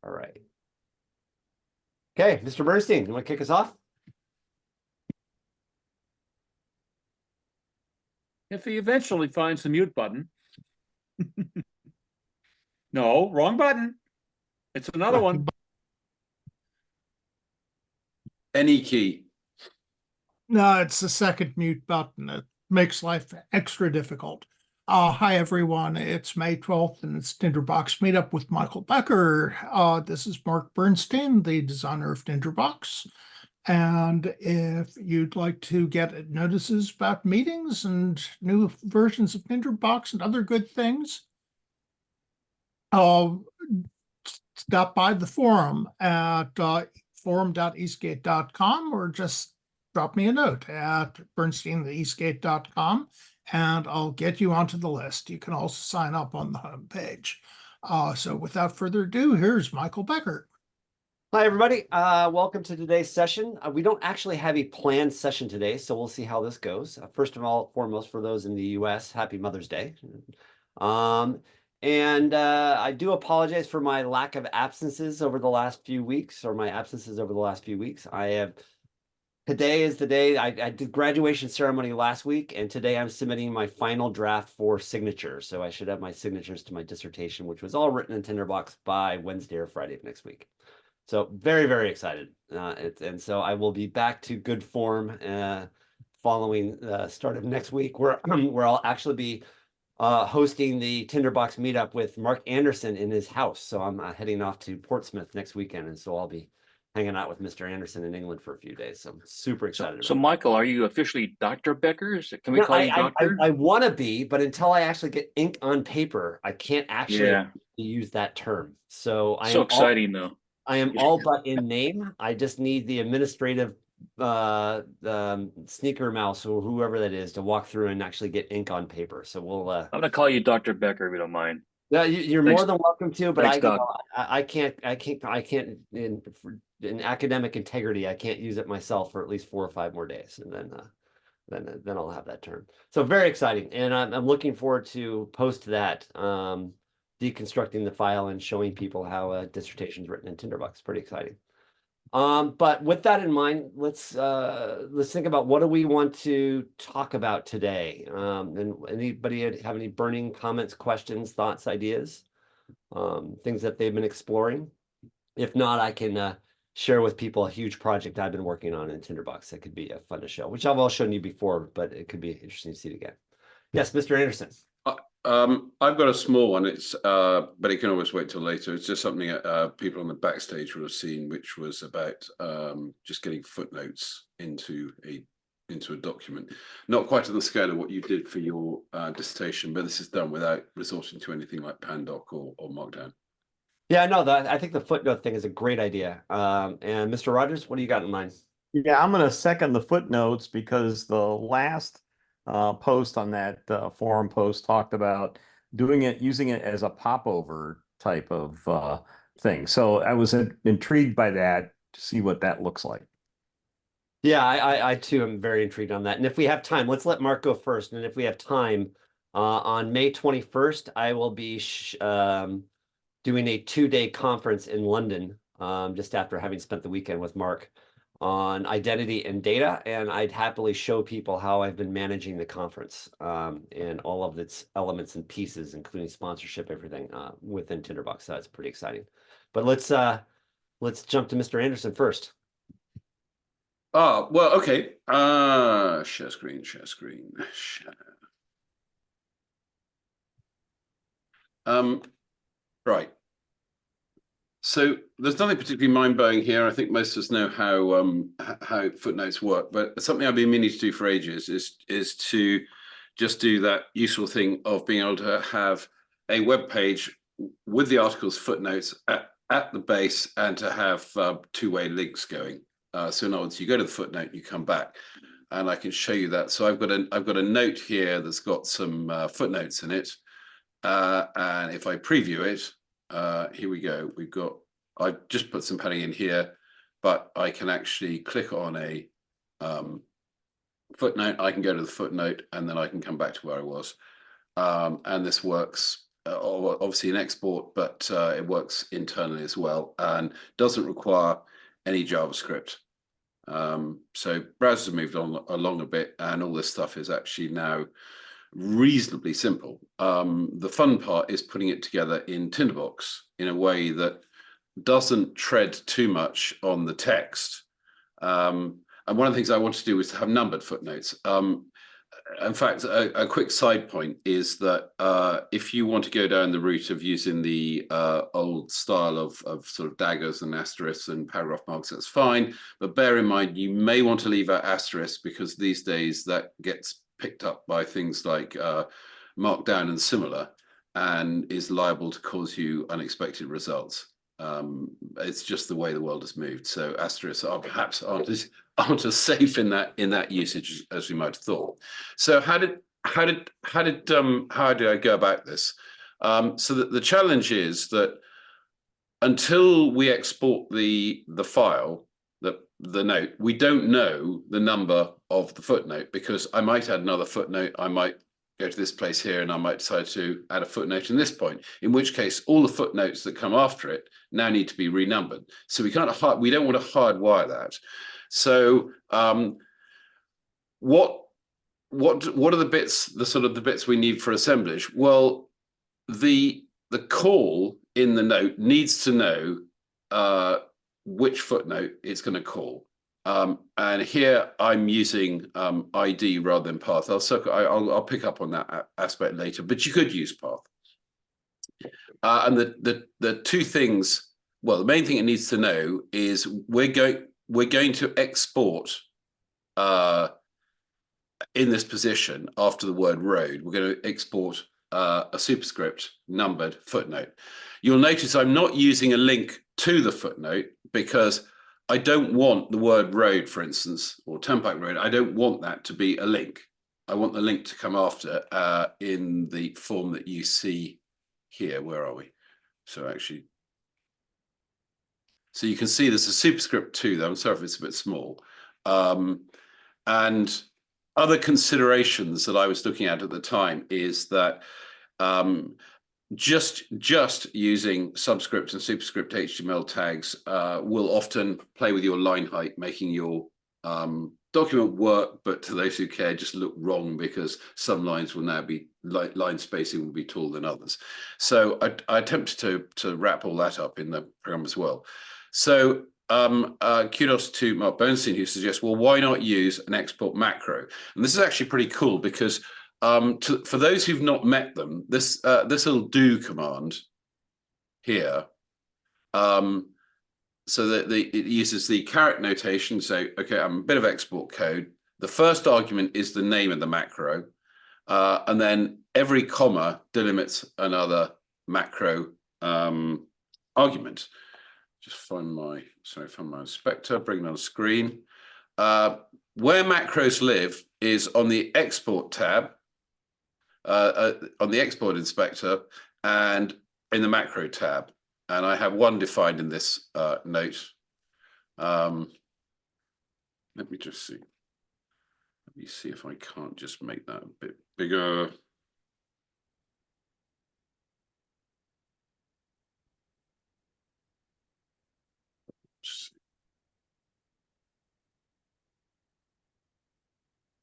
All right. Okay, Mr. Bernstein, you want to kick us off? If he eventually finds the mute button. No, wrong button. It's another one. Any key. No, it's the second mute button. It makes life extra difficult. Hi, everyone. It's May 12th, and it's Tinderbox Meetup with Michael Becker. This is Mark Bernstein, the designer of Tinderbox. And if you'd like to get notices about meetings and new versions of Tinderbox and other good things, stop by the forum at forum.eastgate.com or just drop me a note at bernstein@eastgate.com and I'll get you onto the list. You can also sign up on the homepage. So without further ado, here's Michael Becker. Hi, everybody. Welcome to today's session. We don't actually have a planned session today, so we'll see how this goes. First of all, foremost, for those in the US, Happy Mother's Day. I do apologize for my lack of absences over the last few weeks, or my absences over the last few weeks. Today is the day I did graduation ceremony last week, and today I'm submitting my final draft for signature. So I should have my signatures to my dissertation, which was all written in Tinderbox by Wednesday or Friday of next week. So very, very excited. And so I will be back to good form following the start of next week, where I'll actually be hosting the Tinderbox meetup with Mark Anderson in his house. So I'm heading off to Portsmouth next weekend, and so I'll be hanging out with Mr. Anderson in England for a few days. So I'm super excited. So Michael, are you officially Dr. Becker? Can we call you doctor? I want to be, but until I actually get ink on paper, I can't actually use that term. So so exciting though. I am all but in name. I just need the administrative sneaker mouse or whoever that is to walk through and actually get ink on paper. So we'll I'm gonna call you Dr. Becker if you don't mind. Yeah, you're more than welcome to, but Thanks, I can't in academic integrity, I can't use it myself for at least 4 or 5 more days, and then I'll have that term. So very exciting, and I'm looking forward to post that, deconstructing the file and showing people how a dissertation is written in Tinderbox. Pretty exciting. But with that in mind, let's think about what do we want to talk about today. And anybody have any burning comments, questions, thoughts, ideas, things that they've been exploring? If not, I can share with people a huge project I've been working on in Tinderbox that could be fun to show, which I've all shown you before, but it could be interesting to see it again. Yes, Mr. Anderson. I've got a small one. It's but it can always wait till later. It's just something people on the backstage will have seen, which was about just getting footnotes into a document. Not quite on the scale of what you did for your dissertation, but this is done without resorting to anything like Pandoc or Markdown. Yeah, no, I think the footnote thing is a great idea. And Mr. Rogers, what do you got in mind? Yeah, I'm going to second the footnotes because the last post on that forum post talked about using it as a popover type of thing. So I was intrigued by that to see what that looks like. Yeah, I too am very intrigued on that. And if we have time, let's let Mark go first. And if we have time, on May 21st, I will be doing a 2-day conference in London, just after having spent the weekend with Mark, on identity and data, and I'd happily show people how I've been managing the conference and all of its elements and pieces, including sponsorship, everything within Tinderbox. So that's pretty exciting. But let's jump to Mr. Anderson first. Oh, well, okay. Share screen. Right. So there's nothing particularly mind-blowing here. I think most of us know how footnotes work, but something I've been meaning to do for ages is to just do that useful thing of being able to have a web page with the article's footnotes at the base and to have 2-way links going. So in other words, you go to the footnote, you come back, and I can show you that. So I've got a note here that's got some footnotes in it, and if I preview it. Here we go. I've just put some padding in here, but I can actually click on a footnote. I can go to the footnote and then I can come back to where I was. And this works obviously an export, but it works internally as well and doesn't require any JavaScript. So browsers have moved on along a bit, and all this stuff is actually now reasonably simple. The fun part is putting it together in Tinderbox in a way that doesn't tread too much on the text. And one of the things I want to do is to have numbered footnotes. In fact, a quick side point is that if you want to go down the route of using the old style of sort of daggers and asterisks and paragraph marks, that's fine. But bear in mind, you may want to leave out asterisks, because these days that gets picked up by things like Markdown and similar, and is liable to cause you unexpected results. It's just the way the world has moved. So asterisks are perhaps aren't as safe in that usage as we might have thought. So how did I go about this? So that the challenge is that until we export the file, the note, we don't know the number of the footnote, because I might add another footnote, I might go to this place here, and I might decide to add a footnote in this point, in which case all the footnotes that come after it now need to be renumbered. So we don't want to hardwire that. So what are the bits, the bits we need for assemblage? Well, the call in the note needs to know which footnote it's going to call. And here I'm using ID rather than path. I'll pick up on that aspect later, but you could use path. And the two things, well, the main thing it needs to know is we're going to export in this position after the word road. We're going to export a superscript numbered footnote. You'll notice I'm not using a link to the footnote, because I don't want the word road, for instance, or Turnpike Road. I don't want that to be a link. I want the link to come after in the form that you see here. Where are we? So actually, so you can see there's a superscript 2 there. I'm sorry if it's a bit small. And other considerations that I was looking at the time is that just using subscript and superscript HTML tags will often play with your line height, making your document work, but to those who care, just look wrong, because some lines will now be line spacing will be taller than others. So I attempted to wrap all that up in the program as well. So kudos to Mark Bernstein, who suggests, well, why not use an export macro? And this is actually pretty cool, because for those who've not met them, this little do command here, so that it uses the caret notation. So, okay, I'm a bit of export code. The first argument is the name of the macro, and then every comma delimits another macro argument. Just find my inspector, bring it on screen. Where macros live is on the export tab, on the export inspector, and in the macro tab. And I have one defined in this note. Let me just see. Let me see if I can't just make that a bit bigger.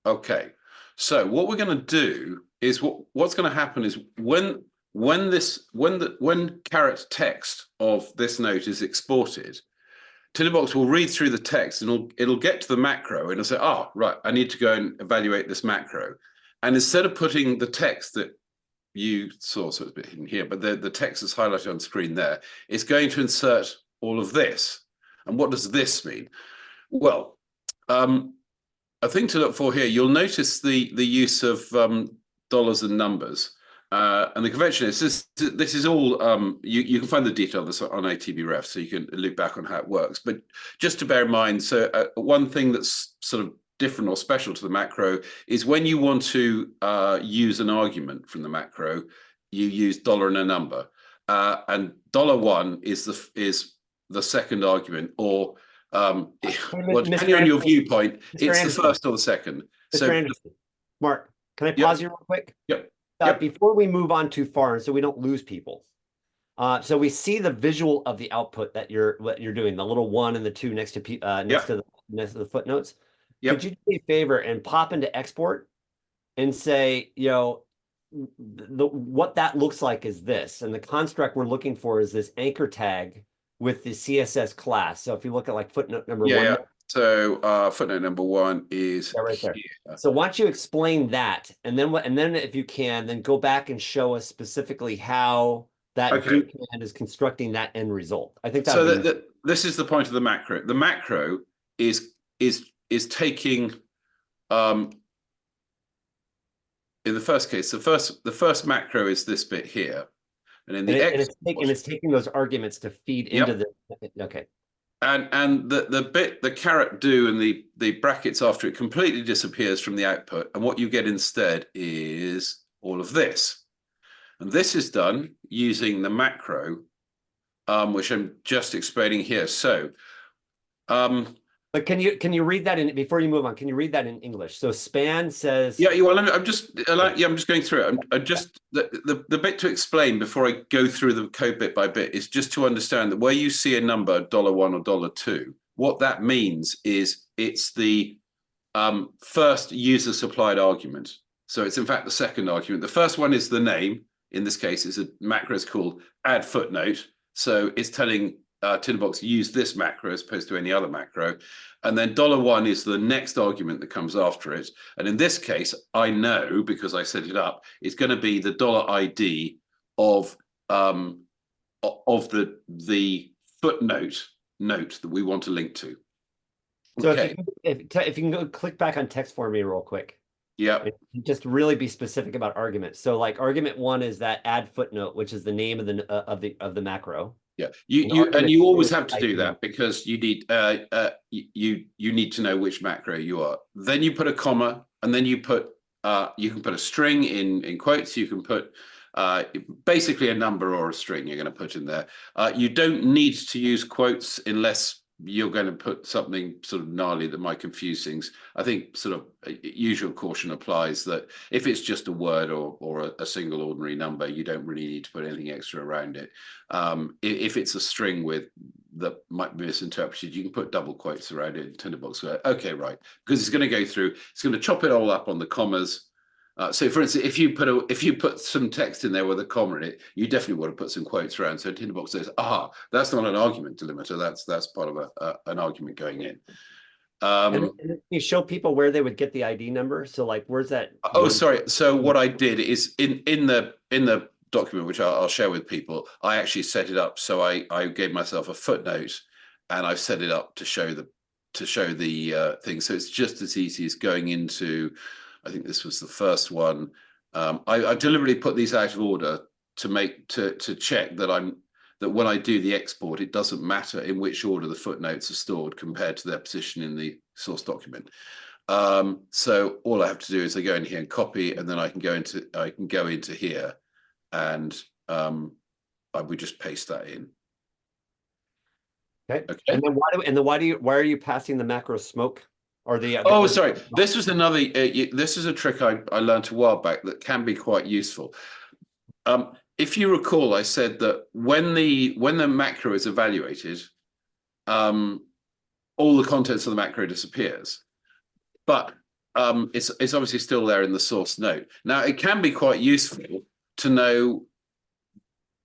Okay, so what we're going to do is what's going to happen is when caret text of this note is exported, Tinderbox will read through the text and it'll get to the macro and it'll say, oh, right, I need to go and evaluate this macro. And instead of putting the text that you saw, so it's a bit hidden here, but the text is highlighted on screen there, it's going to insert all of this. And what does this mean? Well, a thing to look for here, you'll notice the use of dollars and numbers. And the convention is this is all, you can find the detail of this on ATBRef, so you can look back on how it works. But just to bear in mind, so one thing that's sort of different or special to the macro is when you want to use an argument from the macro, you use dollar and a number. And $1 is the second argument, or well, depending on your viewpoint, it's the first or the second. Mr. Anderson, Mark, can I pause you real quick? Yep. Yep. before we move on too far, and so we don't lose people. So we see the visual of the output that what you're doing, the little 1 and the 2 next to next to the footnotes. Yep. Could you do me a favor and pop into export and say, what that looks like is this, and the construct we're looking for is this anchor tag with the CSS class. So if you look at like footnote number 1. Yeah. So footnote number 1 is right there. here. So why don't you explain that, and then if you can, then go back and show us specifically how that do command is constructing that end result. I think so this is the point of the macro. The macro is taking in the first case, the first macro is this bit here, and in the it's taking those arguments to feed into the okay. And the caret do and the brackets after it completely disappears from the output, and what you get instead is all of this. And this is done using the macro, which I'm just explaining here. So but can you read that in before you move on? Can you read that in English? So span says well, I'm just going through it. I'm just the bit to explain before I go through the code bit by bit is just to understand that where you see a number $1 or $2, what that means is it's the first user supplied argument. So it's in fact the second argument. The first one is the name. In this case, it's a macro is called add footnote. So it's telling Tinderbox use this macro as opposed to any other macro. And then $1 is the next argument that comes after it. And in this case, I know because I set it up, it's going to be the $ID of the footnote note that we want to link to. So if you can go click back on text for me real quick. Yeah. Just really be specific about arguments. So like argument 1 is that add footnote, which is the name of the macro. Yeah, you always have to do that because you need you need to know which macro you are. Then you put a comma, and then you can put a string in quotes. You can put basically a number or a string you're going to put in there. You don't need to use quotes unless you're going to put something sort of gnarly that might confuse things. I think sort of usual caution applies that if it's just a word or a single ordinary number, you don't really need to put anything extra around it. If it's a string that might be misinterpreted, you can put double quotes around it in Tinderbox. Okay, right, because it's going to go through. It's going to chop it all up on the commas. So, for instance, if you put some text in there with a comma in it, you definitely want to put some quotes around. So Tinderbox says, that's not an argument delimiter. That's part of an argument going in. And you show people where they would get the ID number. So, like, where's that? Oh, sorry. So what I did is in the document, which I'll share with people, I actually set it up. So I gave myself a footnote, and I've set it up to show the thing. So it's just as easy as going into. I think this was the first one. I deliberately put these out of order to check that when I do the export, it doesn't matter in which order the footnotes are stored compared to their position in the source document. So all I have to do is I go in here and copy, and then I can go into here, and I would just paste that in. Okay. And then why are you passing the macro smoke? Or sorry. This was another. This is a trick I learned a while back that can be quite useful. If you recall, I said that when the macro is evaluated, all the contents of the macro disappears, but it's obviously still there in the source note. Now, it can be quite useful to know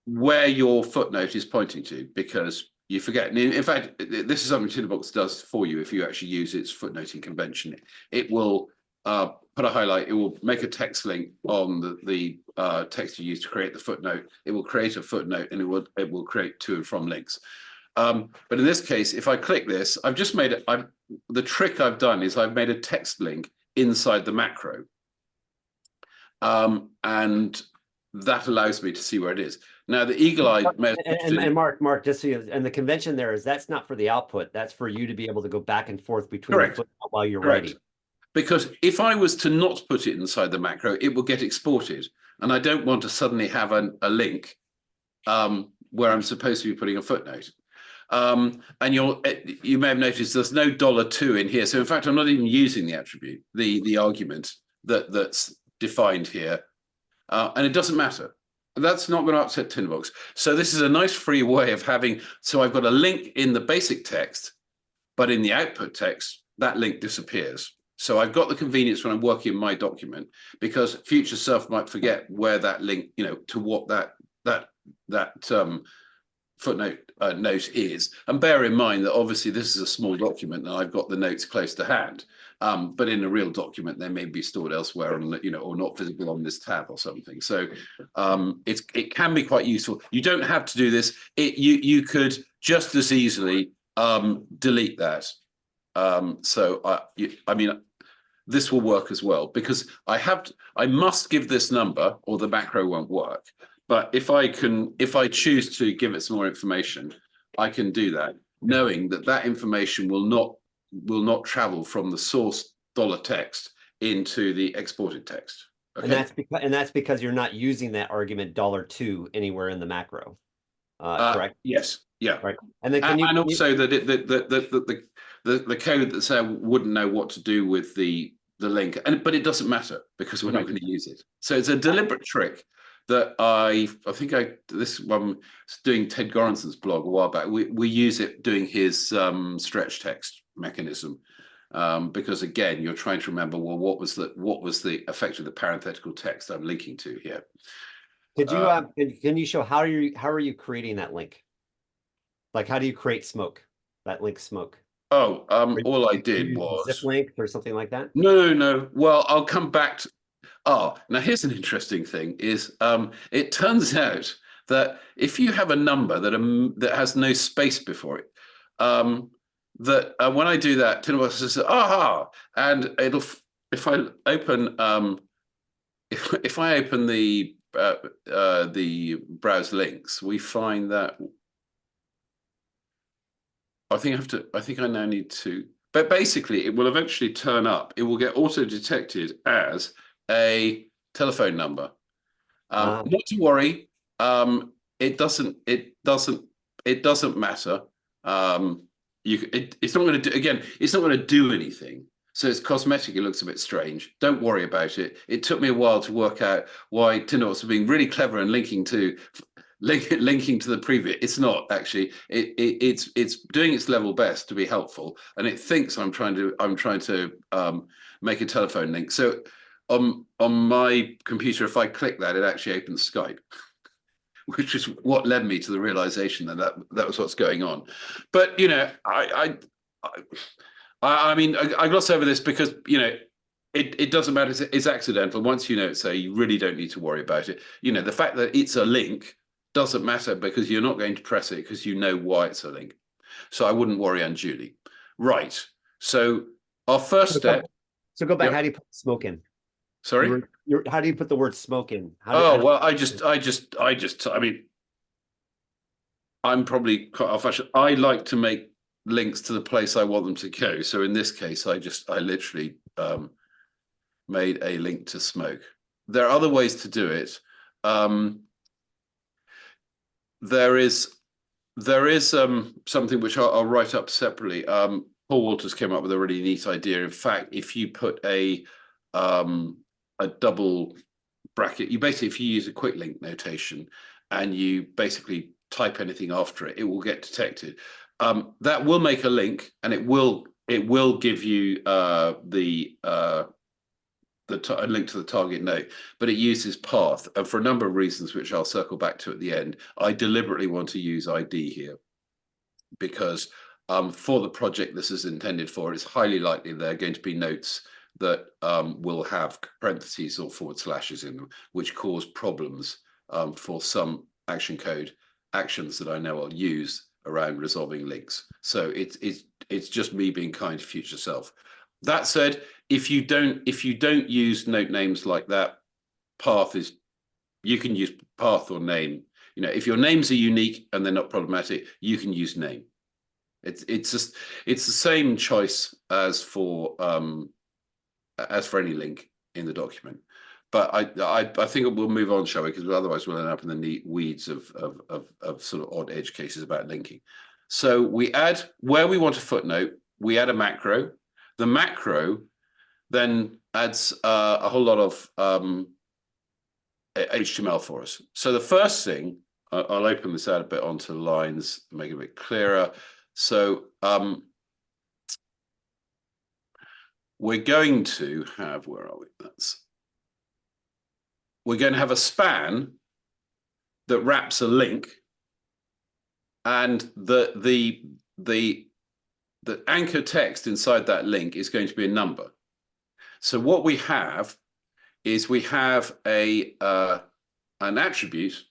where your footnote is pointing to, because you forget. And in fact, this is something Tinderbox does for you if you actually use its footnoting convention. It will put a highlight. It will make a text link on the text you use to create the footnote. It will create a footnote, and it will create to and from links. But in this case, if I click this, I've just made it. The trick I've done is I've made a text link inside the macro, and that allows me to see where it is. Now, the eagle-eyed and Mark, just so you, and the convention there is that's not for the output. That's for you to be able to go back and forth between the footnote while you're writing. Because if I was to not put it inside the macro, it will get exported, and I don't want to suddenly have a link where I'm supposed to be putting a footnote. And you may have noticed there's no $2 in here. So in fact, I'm not even using the attribute, the argument that's defined here. and it doesn't matter. That's not going to upset Tinderbox. So this is a nice free way of having, so I've got a link in the basic text, but in the output text, that link disappears. So I've got the convenience when I'm working in my document, because future self might forget where that link, to what that footnote note is. And bear in mind that obviously this is a small document and I've got the notes close to hand. But in a real document, they may be stored elsewhere, and or not visible on this tab or something. So it can be quite useful. You don't have to do this. You could just as easily delete that. I mean, this will work as well, because I must give this number or the macro won't work. But if I choose to give it some more information, I can do that, knowing that that information will not travel from the source dollar text into the exported text. Okay? And that's because you're not using that argument $2 anywhere in the macro. Correct? Yes. Yeah. Right. And then can also that the code that said wouldn't know what to do with the link, but it doesn't matter because we're not going to use it. So it's a deliberate trick that I think this one doing Ted Gorenson's blog a while back. We use it doing his stretch text mechanism, because again, you're trying to remember, well, what was the effect of the parenthetical text I'm linking to here. Could you can you show how are you creating that link? Like, how do you create smoke? That link smoke. Oh, all I did was zip link or something like that. No. Well, I'll come back to. Oh, now here's an interesting thing: is it turns out that if you have a number that has no space before it, that when I do that, Tinderbox says aha, and it'll if I open if I open the browse links, we find that. I think I now need to, but basically it will eventually turn up. It will get auto detected as a telephone number. Not to worry. It doesn't matter. It's not going to do, again, it's not going to do anything. So it's cosmetic. It looks a bit strange. Don't worry about it. It took me a while to work out why Tinderbox was being really clever and linking to the preview. It's not actually. It's doing its level best to be helpful, and it thinks I'm trying to make a telephone link. So on my computer, if I click that, it actually opens Skype, which is what led me to the realization that was what's going on. But I mean, I gloss over this because it doesn't matter. It's accidental. Once you know it, so you really don't need to worry about it. The fact that it's a link doesn't matter because you're not going to press it because you know why it's a link. So I wouldn't worry unduly. Right. So our first step. So go back. Yep. How do you put smoke in? Sorry. How do you put the word smoke in? Well, I mean, I'm probably quite old-fashioned. I like to make links to the place I want them to go. So in this case, I literally made a link to smoke. There are other ways to do it. There is something which I'll write up separately. Paul Walters came up with a really neat idea. In fact, if you put a double bracket, if you use a quick link notation and you basically type anything after it, it will get detected. That will make a link, and it will give you a link to the target note, but it uses path, and for a number of reasons which I'll circle back to at the end. I deliberately want to use ID here because for the project this is intended for, it's highly likely there are going to be notes that will have parentheses or forward slashes in them, which cause problems for some action code actions that I know I'll use around resolving links. So it's just me being kind to future self. That said, if you don't use note names like that, you can use path or name. If your names are unique and they're not problematic, you can use name. It's the same choice as for any link in the document. But I think we'll move on, shall we? Because otherwise we'll end up in the neat weeds of sort of odd edge cases about linking. So we add where we want a footnote. We add a macro. The macro then adds a whole lot of HTML for us. So the first thing, I'll open this out a bit onto the lines, make it a bit clearer. So we're going to have, where are we? We're going to have a span that wraps a link, and the anchor text inside that link is going to be a number. So what we have is we have an attribute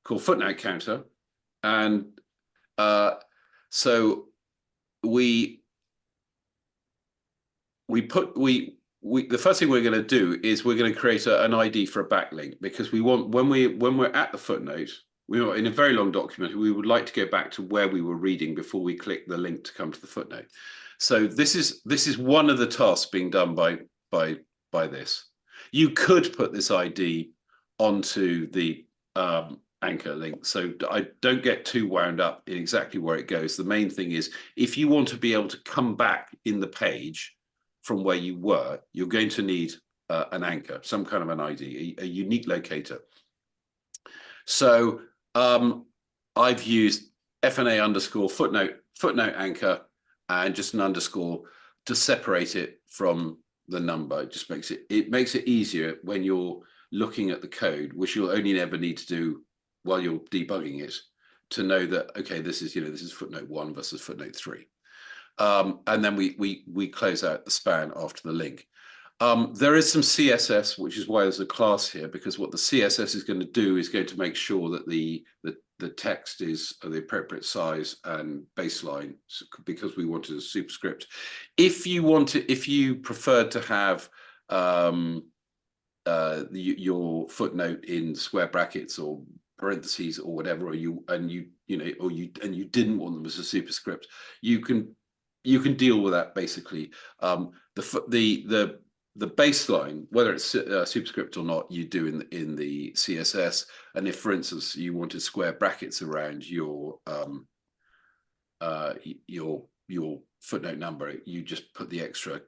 called footnote counter, and so the first thing we're going to do is we're going to create an ID for a backlink, because we want, when we're at the footnote, we are in a very long document, we would like to go back to where we were reading before we click the link to come to the footnote. So this is one of the tasks being done by this. You could put this ID onto the anchor link, so I don't get too wound up in exactly where it goes. The main thing is, if you want to be able to come back in the page from where you were, you're going to need an anchor, some kind of an ID, a unique locator. So I've used FNA underscore footnote anchor and just an underscore to separate it from the number. It just makes it easier when you're looking at the code, which you'll only ever need to do while you're debugging it, to know that, okay, this is footnote 1 versus footnote 3. And then we close out the span after the link. There is some CSS, which is why there's a class here, because what the CSS is going to do is going to make sure that the text is the appropriate size and baseline, because we wanted a superscript. If you preferred to have your footnote in square brackets or parentheses or whatever, or you didn't want them as a superscript, you can deal with that basically. The baseline, whether it's superscript or not, you do in the CSS. And if, for instance, you wanted square brackets around your footnote number, you just put the extra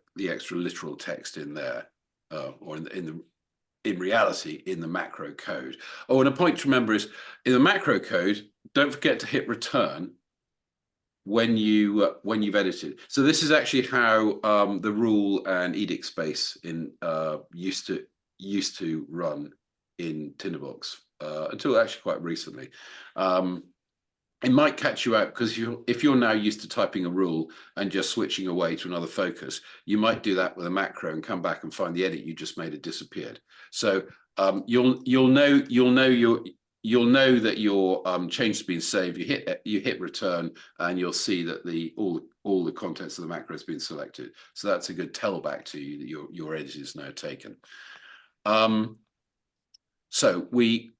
literal text in there, or in reality in the macro code. Oh, and a point to remember is, in the macro code, don't forget to hit return when you've edited. So this is actually how the rule and edict space in used to run in Tinderbox until actually quite recently. It might catch you out, because if you're now used to typing a rule and just switching away to another focus, you might do that with a macro and come back and find the edit you just made had disappeared. So you'll know that your change has been saved. You hit return, and you'll see that all the contents of the macro has been selected. So that's a good tellback to you that your edit is now taken. So we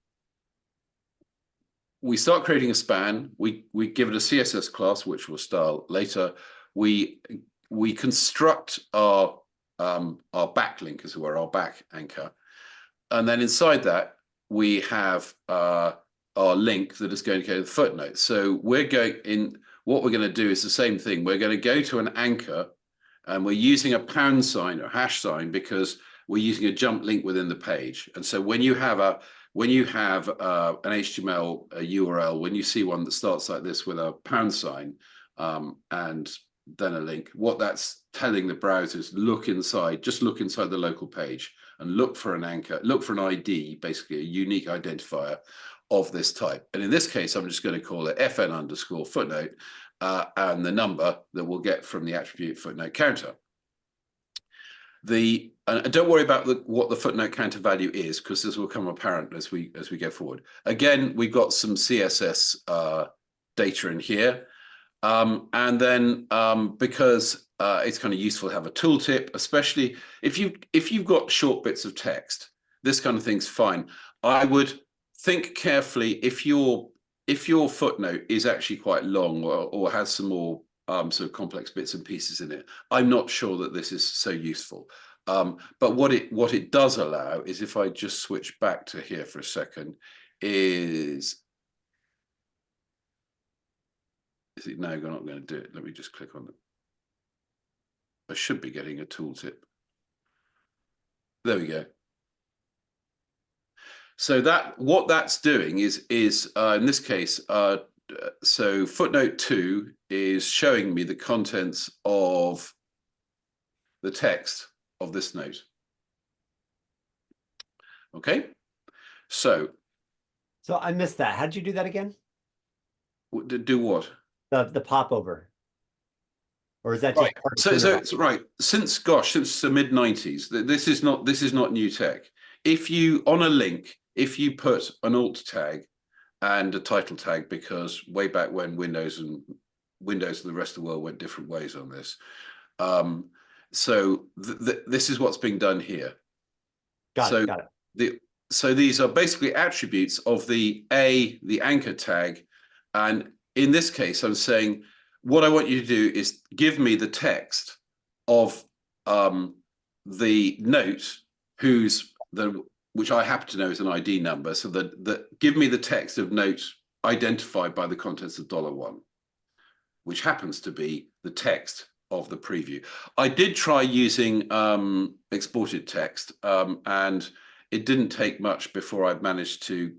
start creating a span. We give it a CSS class, which we'll style later. We construct our backlink, as it were, our back anchor, and then inside that we have our link that is going to go to the footnote. So what we're going to do is the same thing. We're going to go to an anchor, and we're using a pound sign or hash sign, because we're using a jump link within the page. And so when you have an HTML URL, when you see one that starts like this with a pound sign and then a link, what that's telling the browser is just look inside the local page and look for an anchor, look for an ID, basically a unique identifier of this type. And in this case, I'm just going to call it FN underscore footnote and the number that we'll get from the attribute footnote counter. And don't worry about what the footnote counter value is, because this will become apparent as we go forward. Again, we've got some CSS data in here. And then because it's kind of useful to have a tooltip, especially if you've got short bits of text, this kind of thing's fine. I would think carefully if your footnote is actually quite long or has some more sort of complex bits and pieces in it. I'm not sure that this is so useful. But what it does allow is, if I just switch back to here for a second, is it now not going to do it? Let me just click on it. I should be getting a tooltip. There we go. So what that's doing is in this case, so footnote 2 is showing me the contents of the text of this note. Okay, so I missed that. How'd you do that again? do what? The popover. Or is that just Right. part of So Tinderbox? it's right. Since the mid 90s, this is not new tech. If you on a link, if you put an alt tag and a title tag, because way back when Windows and the rest of the world went different ways on this. So this is what's being done here. Got it. So these are basically attributes of the anchor tag, and in this case, I'm saying what I want you to do is give me the text of the note which I happen to know is an ID number. So give me the text of note identified by the contents of $1, which happens to be the text of the preview. I did try using exported text, and it didn't take much before I managed to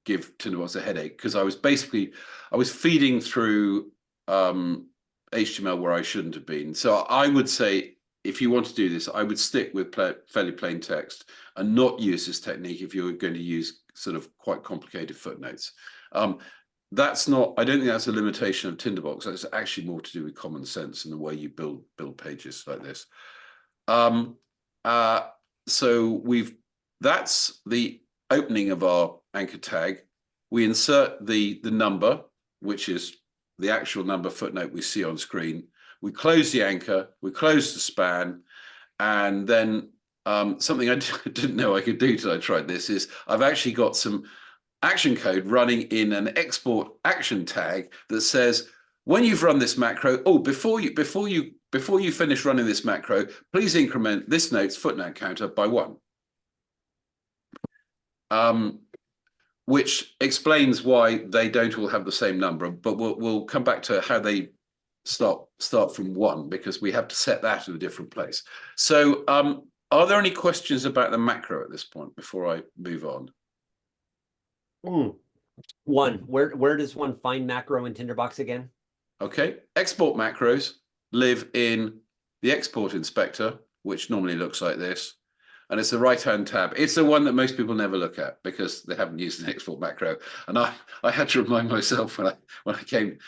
give Tinderbox a headache, because I was feeding through HTML where I shouldn't have been. So I would say, if you want to do this, I would stick with fairly plain text and not use this technique if you're going to use sort of quite complicated footnotes. That's not, I don't think that's a limitation of Tinderbox. That's actually more to do with common sense and the way you build pages like this. So that's the opening of our anchor tag. We insert the number, which is the actual number footnote we see on screen. We close the anchor, we close the span, and then something I didn't know I could do till I tried this is I've actually got some action code running in an export action tag that says, when you've run this macro, before you finish running this macro, please increment this note's footnote counter by 1. Which explains why they don't all have the same number, but we'll come back to how they start from 1, because we have to set that in a different place. So are there any questions about the macro at this point before I move on? One, where does one find macro in Tinderbox again? Okay, export macros live in the export inspector, which normally looks like this. And it's the right-hand tab. It's the one that most people never look at because they haven't used an export macro. And I had to remind myself when I came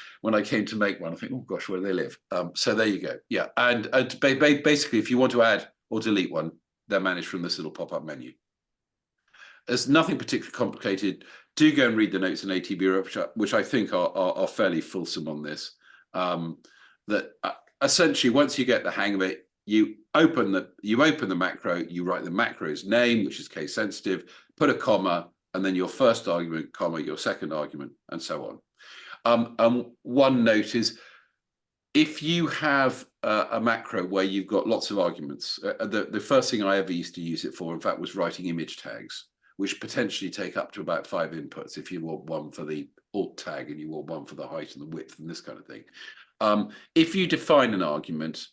to make one. I think, oh gosh, where do they live? So there you go. Yeah, and basically, if you want to add or delete one, they're managed from this little pop-up menu. There's nothing particularly complicated. Do go and read the notes in ATB, which I think are fairly fulsome on this. That essentially, once you get the hang of it, you open the macro, you write the macro's name, which is case sensitive, put a comma, and then your first argument, comma, your second argument, and so on. And one note is, if you have a macro where you've got lots of arguments, the first thing I ever used to use it for, in fact, was writing image tags, which potentially take up to about 5 inputs if you want one for the alt tag and you want one for the height and the width and this kind of thing. If you define an argument,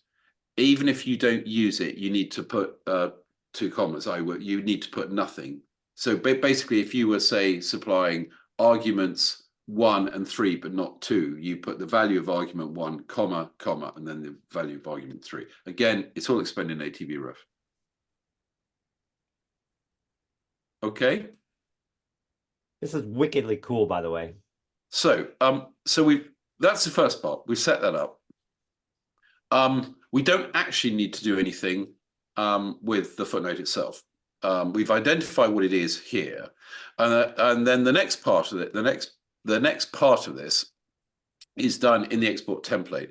even if you don't use it, you need to put 2 commas. You need to put nothing. So basically, if you were, say, supplying arguments 1 and 3, but not 2, you put the value of argument 1, comma, comma, and then the value of argument 3. Again, it's all explained in ATB Rough. Okay. This is wickedly cool, by the way. So, that's the first part. We've set that up. We don't actually need to do anything with the footnote itself. We've identified what it is here, and then the next part of it, the next part of this is done in the export template.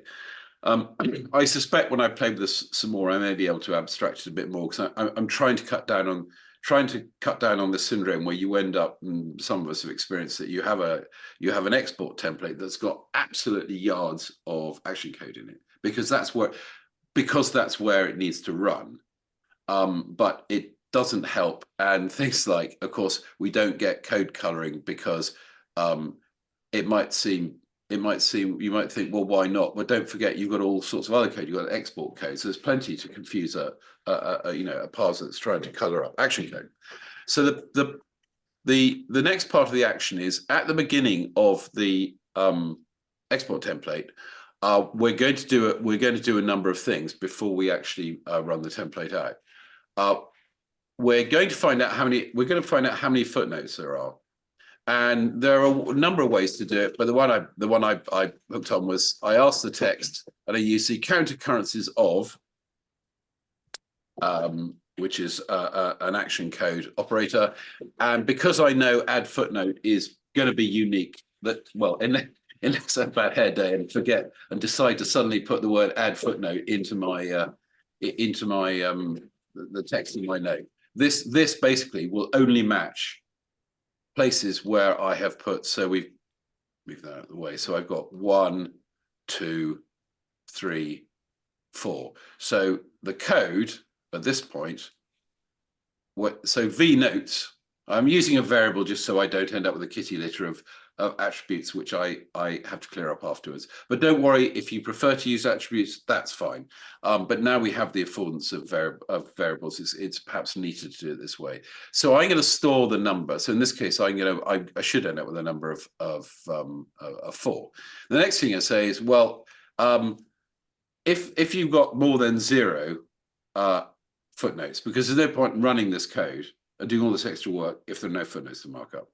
I suspect when I play with this some more, I may be able to abstract it a bit more, because I'm trying to cut down on this syndrome where you end up, and some of us have experienced that you have an export template that's got absolutely yards of action code in it, because that's where it needs to run. But it doesn't help. And things like, of course, we don't get code coloring because it might seem, you might think, well, why not? But don't forget, you've got all sorts of other code. You've got export code. So there's plenty to confuse a parser that's trying to color up action code. So the next part of the action is at the beginning of the export template. We're going to do a number of things before we actually run the template out. We're going to find out how many footnotes there are. And there are a number of ways to do it, but the one I hooked on was I asked the text, and I used the counter currencies of, which is an action code operator, and because I know add footnote is going to be unique, that well, unless I'm bad hair day and forget and decide to suddenly put the word add footnote into my the text in my note. This basically will only match places where I have put, so we've moved that out of the way. So I've got 1, 2, 3, 4. So the code at this point, so V notes, I'm using a variable just so I don't end up with a kitty litter of attributes, which I have to clear up afterwards. But don't worry, if you prefer to use attributes, that's fine. But now we have the affordance of variables. It's perhaps neater to do it this way. So I'm going to store the number. So in this case, I should end up with a number of 4. The next thing I say is, well, if you've got more than 0 footnotes, because there's no point in running this code and doing all this extra work if there are no footnotes to mark up.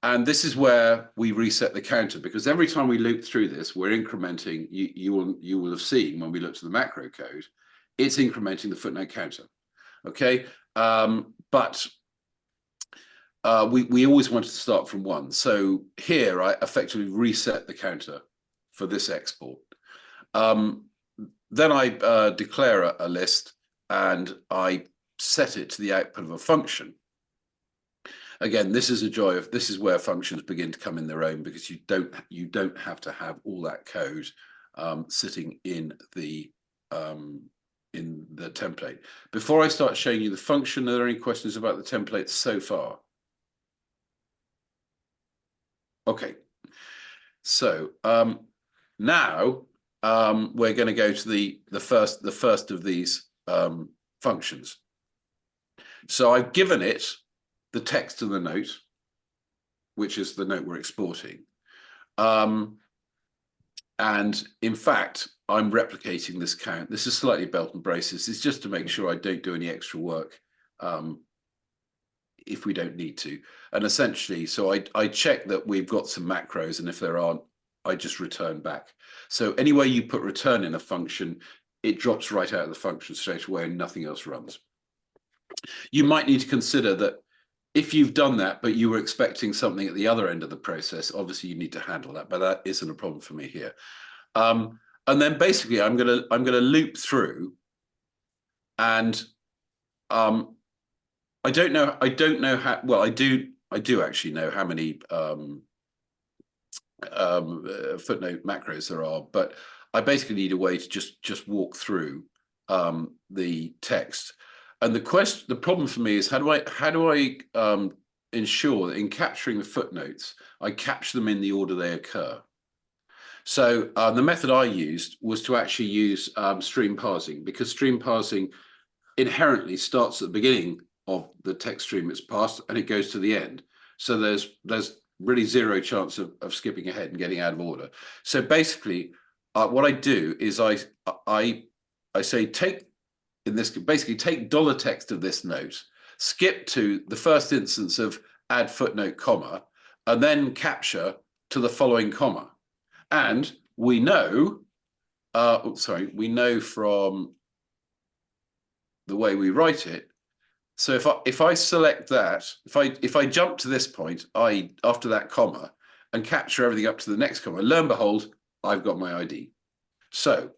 And this is where we reset the counter, because every time we loop through this, we're incrementing. You will have seen when we look to the macro code, it's incrementing the footnote counter. Okay, but we always wanted to start from 1. So here I effectively reset the counter for this export. Then I declare a list and I set it to the output of a function. Again, this is a joy of, this is where functions begin to come in their own, because you don't have to have all that code sitting in the template. Before I start showing you the function, are there any questions about the template so far? Okay, so now we're going to go to the first of these functions. So I've given it the text of the note, which is the note we're exporting. And in fact, I'm replicating this count. This is slightly belt and braces. It's just to make sure I don't do any extra work if we don't need to. And essentially, so I check that we've got some macros, and if there aren't, I just return back. So any way you put return in a function, it drops right out of the function straight away and nothing else runs. You might need to consider that if you've done that, but you were expecting something at the other end of the process, obviously you need to handle that, but that isn't a problem for me here. And then basically I'm gonna loop through, and I don't know how well I do actually know how many footnote macros there are, but I basically need a way to just walk through the text. And the problem for me is how do I ensure that in capturing the footnotes, I capture them in the order they occur. So the method I used was to actually use stream parsing, because stream parsing inherently starts at the beginning of the text stream it's passed and it goes to the end. So there's really 0 chance of skipping ahead and getting out of order. So basically, what I do is I say take dollar text of this note, skip to the first instance of add footnote comma, and then capture to the following comma. And we know, we know from the way we write it. So if I select that, if I jump to this point, after that comma, and capture everything up to the next comma, lo and behold, I've got my ID. So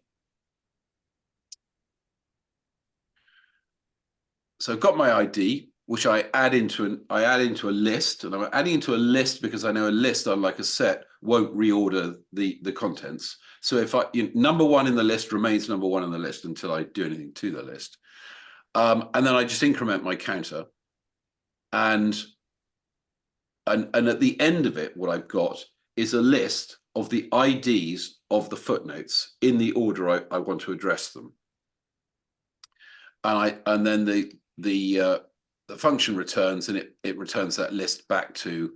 I've got my ID, which I add into a list, and I'm adding into a list because I know a list, unlike a set, won't reorder the contents. So if number 1 in the list remains number 1 in the list until I do anything to the list. And then I just increment my counter, and at the end of it, what I've got is a list of the IDs of the footnotes in the order I want to address them. And then the function returns, and it returns that list back to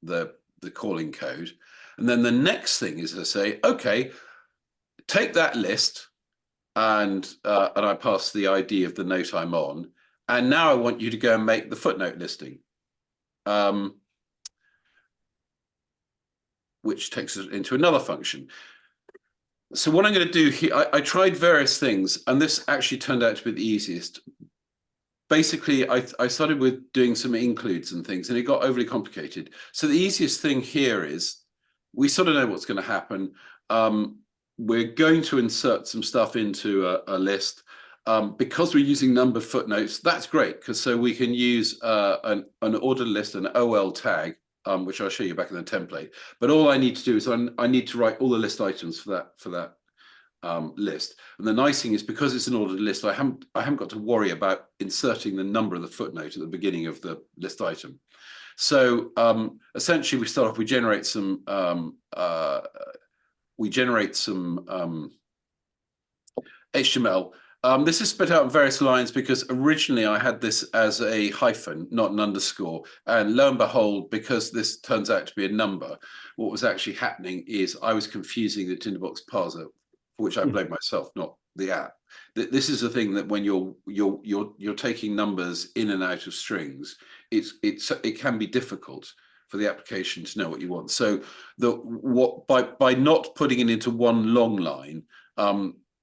the calling code. And then the next thing is to say, okay, take that list, and I pass the ID of the note I'm on, and now I want you to go and make the footnote listing, which takes us into another function. So what I'm going to do here, I tried various things, and this actually turned out to be the easiest. Basically, I started with doing some includes and things, and it got overly complicated. So the easiest thing here is we sort of know what's going to happen. We're going to insert some stuff into a list. Because we're using number footnotes, that's great, because so we can use an ordered list, an OL tag, which I'll show you back in the template. But all I need to do is I need to write all the list items for that list. And the nice thing is, because it's an ordered list, I haven't got to worry about inserting the number of the footnote at the beginning of the list item. So essentially, we start off. We generate some HTML. This is split out in various lines because originally I had this as a hyphen, not an underscore. And lo and behold, because this turns out to be a number, what was actually happening is I was confusing the Tinderbox parser, for which I blame myself, not the app. This is the thing that when you're taking numbers in and out of strings, it can be difficult for the application to know what you want. So by not putting it into one long line,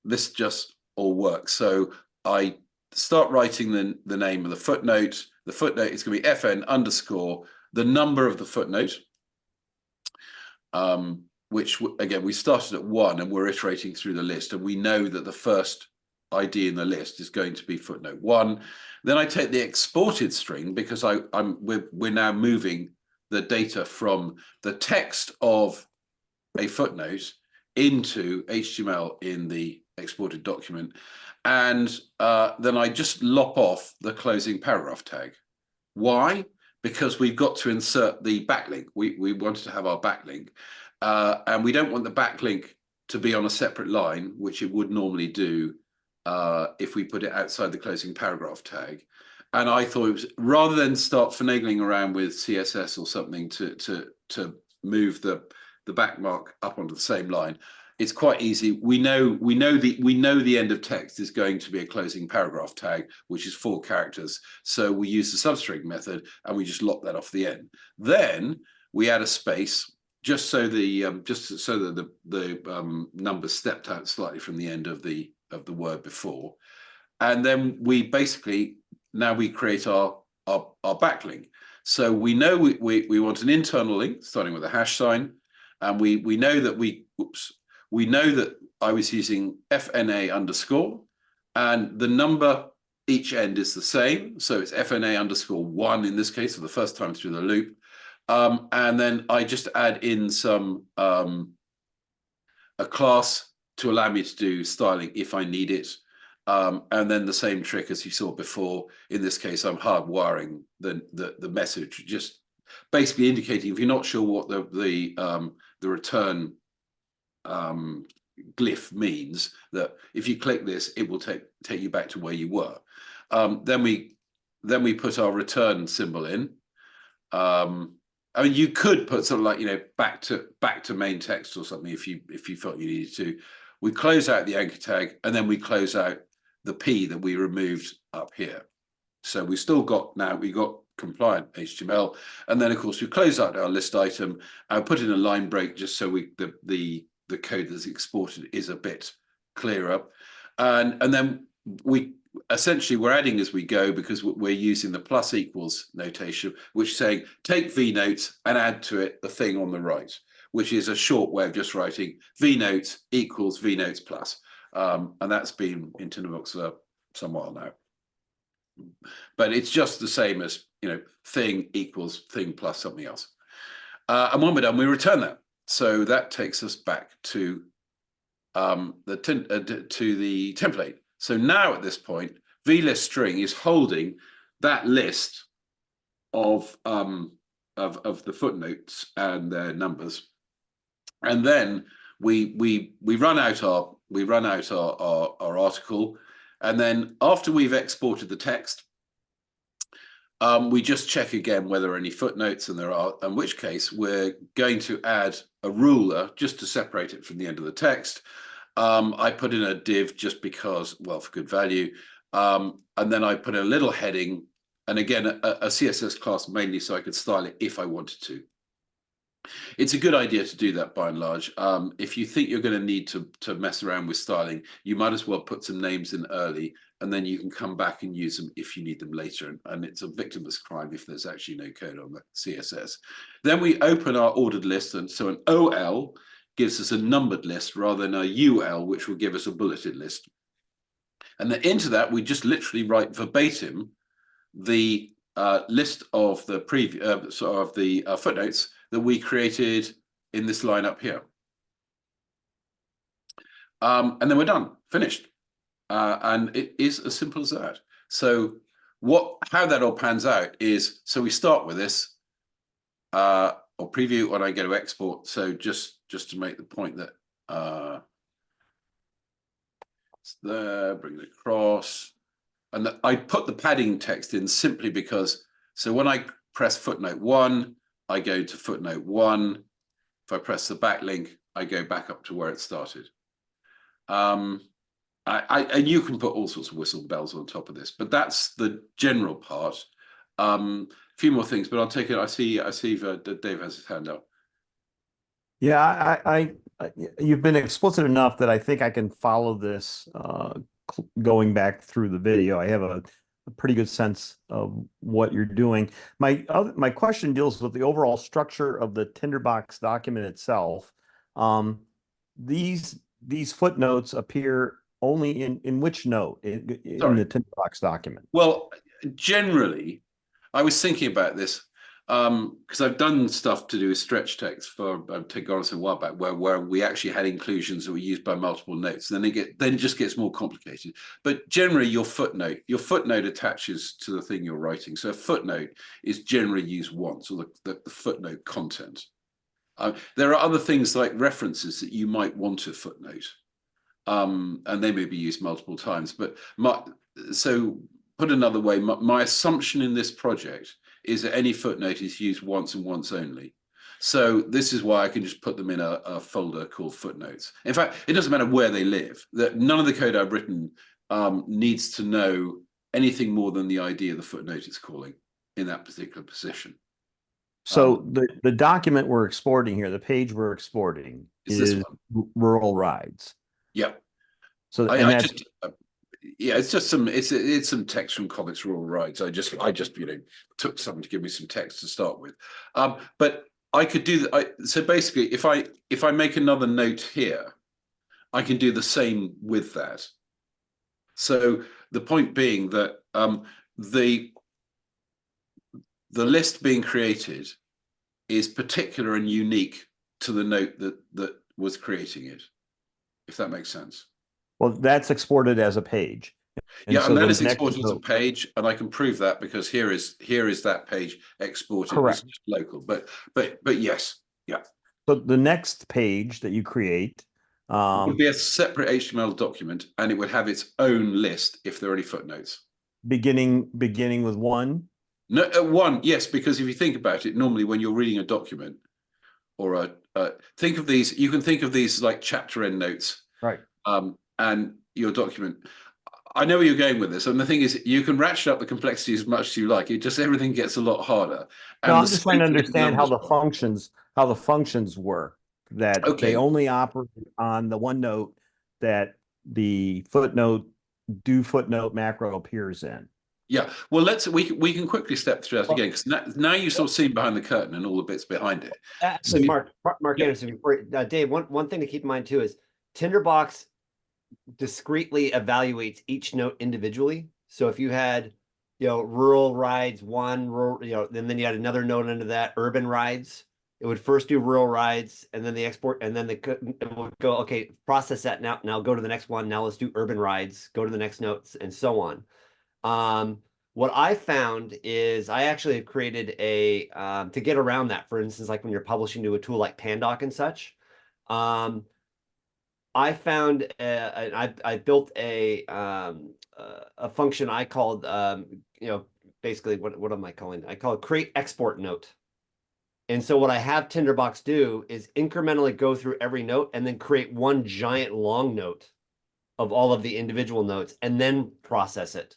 this just all works. So I start writing the name of the footnote. The footnote is going to be FN underscore the number of the footnote, which again, we started at 1 and we're iterating through the list, and we know that the first ID in the list is going to be footnote 1. Then I take the exported string, because we're now moving the data from the text of a footnote into HTML in the exported document, and then I just lop off the closing paragraph tag. Why? Because we've got to insert the backlink. We wanted to have our backlink, and we don't want the backlink to be on a separate line, which it would normally do if we put it outside the closing paragraph tag. And I thought it was, rather than start finagling around with CSS or something to move the backmark up onto the same line, it's quite easy. We know the end of text is going to be a closing paragraph tag, which is 4 characters. So we use the substring method and we just lock that off the end. Then we add a space just so that the numbers stepped out slightly from the end of the word before. And then we basically now we create our backlink. So we know we want an internal link starting with a hash sign, and we know that we know that I was using FNA underscore, and the number each end is the same. So it's FNA underscore 1 in this case for the first time through the loop. And then I just add in some a class to allow me to do styling if I need it. And then the same trick as you saw before. In this case, I'm hardwiring the message, just basically indicating if you're not sure what the return glyph means, that if you click this, it will take you back to where you were. Then we put our return symbol in. I mean, you could put something like, you know, back to main text or something if you felt you needed to. We close out the anchor tag, and then we close out the P that we removed up here. So we still got, now we got compliant HTML, and then of course we close out our list item and put in a line break just so the code that's exported is a bit clearer, and then we're adding as we go, because we're using the plus equals notation, which is saying take V notes and add to it the thing on the right, which is a short way of just writing V notes equals V notes plus, and that's been in Tinderbox for some while now. But it's just the same as, you know, thing equals thing plus something else. And when we're done, we return that. So that takes us back to the template. So now at this point, vlist string is holding that list of the footnotes and their numbers, and then we run out our article, and then after we've exported the text, we just check again whether there are any footnotes, and there are, in which case we're going to add a ruler just to separate it from the end of the text. I put in a div just because, well, for good value. And then I put a little heading, and again, a CSS class mainly so I could style it if I wanted to. It's a good idea to do that by and large. If you think you're going to need to mess around with styling, you might as well put some names in early, and then you can come back and use them if you need them later. And it's a victimless crime if there's actually no code on the CSS. Then we open our ordered list, and so an OL gives us a numbered list rather than a UL, which will give us a bulleted list. And then into that, we just literally write verbatim the list of the footnotes that we created in this line up here. And then we're done, finished. And it is as simple as that. So how that all pans out is, so we start with this, or preview when I go to export. So just to make the point that it's there, bring it across. And I put the padding text in simply because, so when I press footnote 1, I go to footnote 1. If I press the backlink, I go back up to where it started. And you can put all sorts of whistle bells on top of this, but that's the general part. A few more things, but I'll take it. I see Dave has his hand up. Yeah, you've been explicit enough that I think I can follow this going back through the video. I have a pretty good sense of what you're doing. My question deals with the overall structure of the Tinderbox document itself. These footnotes appear only in which note in the Tinderbox document? Well, generally, I was thinking about this because I've done stuff to do with stretch text for Tinderbox a while back, where we actually had inclusions that were used by multiple notes. And then it just gets more complicated. But generally, your footnote attaches to the thing you're writing. So a footnote is generally used once, or the footnote content. There are other things like references that you might want to footnote, and they may be used multiple times. But so put another way, my assumption in this project is that any footnote is used once and once only. So this is why I can just put them in a folder called footnotes. In fact, it doesn't matter where they live. That none of the code I've written needs to know anything more than the ID of the footnote it's calling in that particular position. So the document we're exporting here, the page we're exporting is rural rides. Yeah. So it's just some text from Comics Rural Rides. I just took something to give me some text to start with. But I could do that. So basically, if I make another note here, I can do the same with that. So the point being that the list being created is particular and unique to the note that was creating it, if that makes sense. Well, that's exported as a page. And so that is exported as a page, and I can prove that because here is that page exported. Correct. As local, but yes, yeah. So the next page that you create would be a separate HTML document, and it would have its own list if there are any footnotes. Beginning with 1. No, 1, yes, because if you think about it, normally when you're reading a document or think of these, you can think of these like chapter end notes, right? And your document. I know where you're going with this, and the thing is, you can ratchet up the complexity as much as you like. It just everything gets a lot harder. And no, I'm just trying to understand how the functions work. That they only operate on the one note that the footnote macro appears in. Yeah, well, we can quickly step through that again, because now you sort of see behind the curtain and all the bits behind it. So Mark Anderson, before Dave, one thing to keep in mind too is Tinderbox discreetly evaluates each note individually. So if you had, rural rides 1, rural, and then you had another note under that, urban rides, it would first do rural rides, and then the export, and then it would go, okay, process that now go to the next one. Now let's do urban rides, go to the next notes, and so on. What I found is I actually have created a to get around that. For instance, like when you're publishing to a tool like Pandoc and such, I found I built a function I called basically what am I calling it? I call it create export note. And so what I have Tinderbox do is incrementally go through every note and then create one giant long note of all of the individual notes and then process it,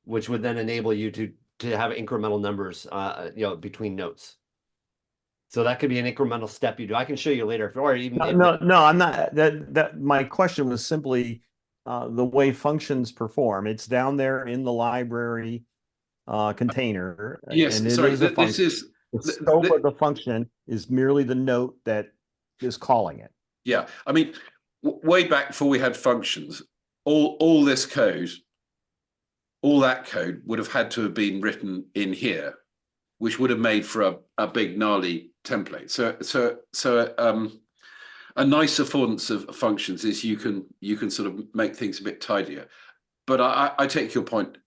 which would then enable you to have incremental numbers, between notes. So that could be an incremental step you do. I can show you later, or even No, I'm not. That my question was simply the way functions perform. It's down there in the library container, Yes, and it sorry, is a this function. is The scope of the function is merely the note that is calling it. yeah. I mean, way back before we had functions, all this code, all that code would have had to have been written in here, which would have made for a big gnarly template. So a nice affordance of functions is you can sort of make things a bit tidier. But I take your point.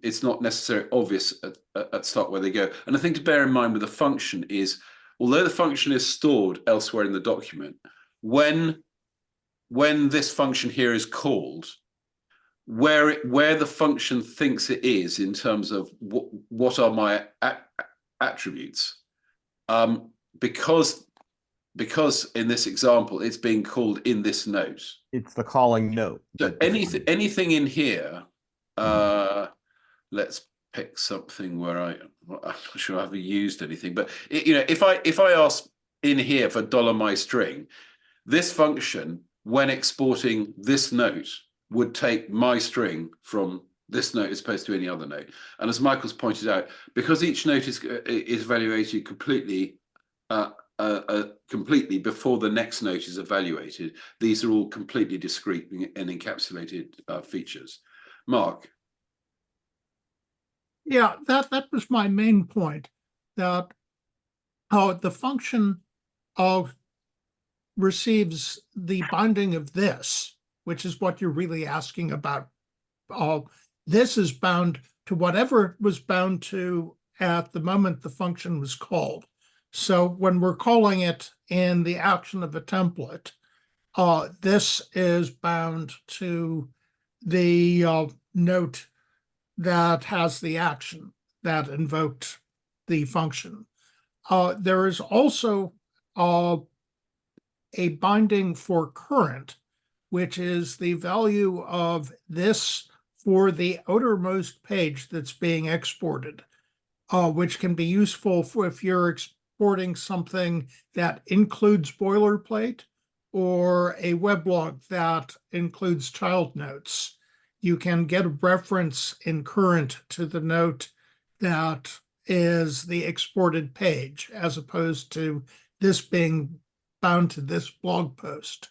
It's not necessarily obvious at start where they go. And the thing to bear in mind with a function is, although the function is stored elsewhere in the document, when this function here is called, where the function thinks it is in terms of what are my attributes, because in this example it's being called in this note. It's the calling note. So anything in here, let's pick something where I'm not sure I've used anything, but if I ask in here for $my_string, this function, when exporting this note, would take my string from this note as opposed to any other note. And as Michael's pointed out, because each note is evaluated completely completely before the next note is evaluated, these are all completely discrete and encapsulated features. Mark? Yeah, that was my main point, that the function receives the binding of this, which is what you're really asking about. This is bound to whatever it was bound to at the moment the function was called. So when we're calling it in the action of a template, this is bound to the note that has the action that invoked the function. There is also a binding for current, which is the value of this for the outermost page that's being exported, which can be useful for if you're exporting something that includes boilerplate or a weblog that includes child notes. You can get a reference in current to the note that is the exported page, as opposed to this being bound to this blog post.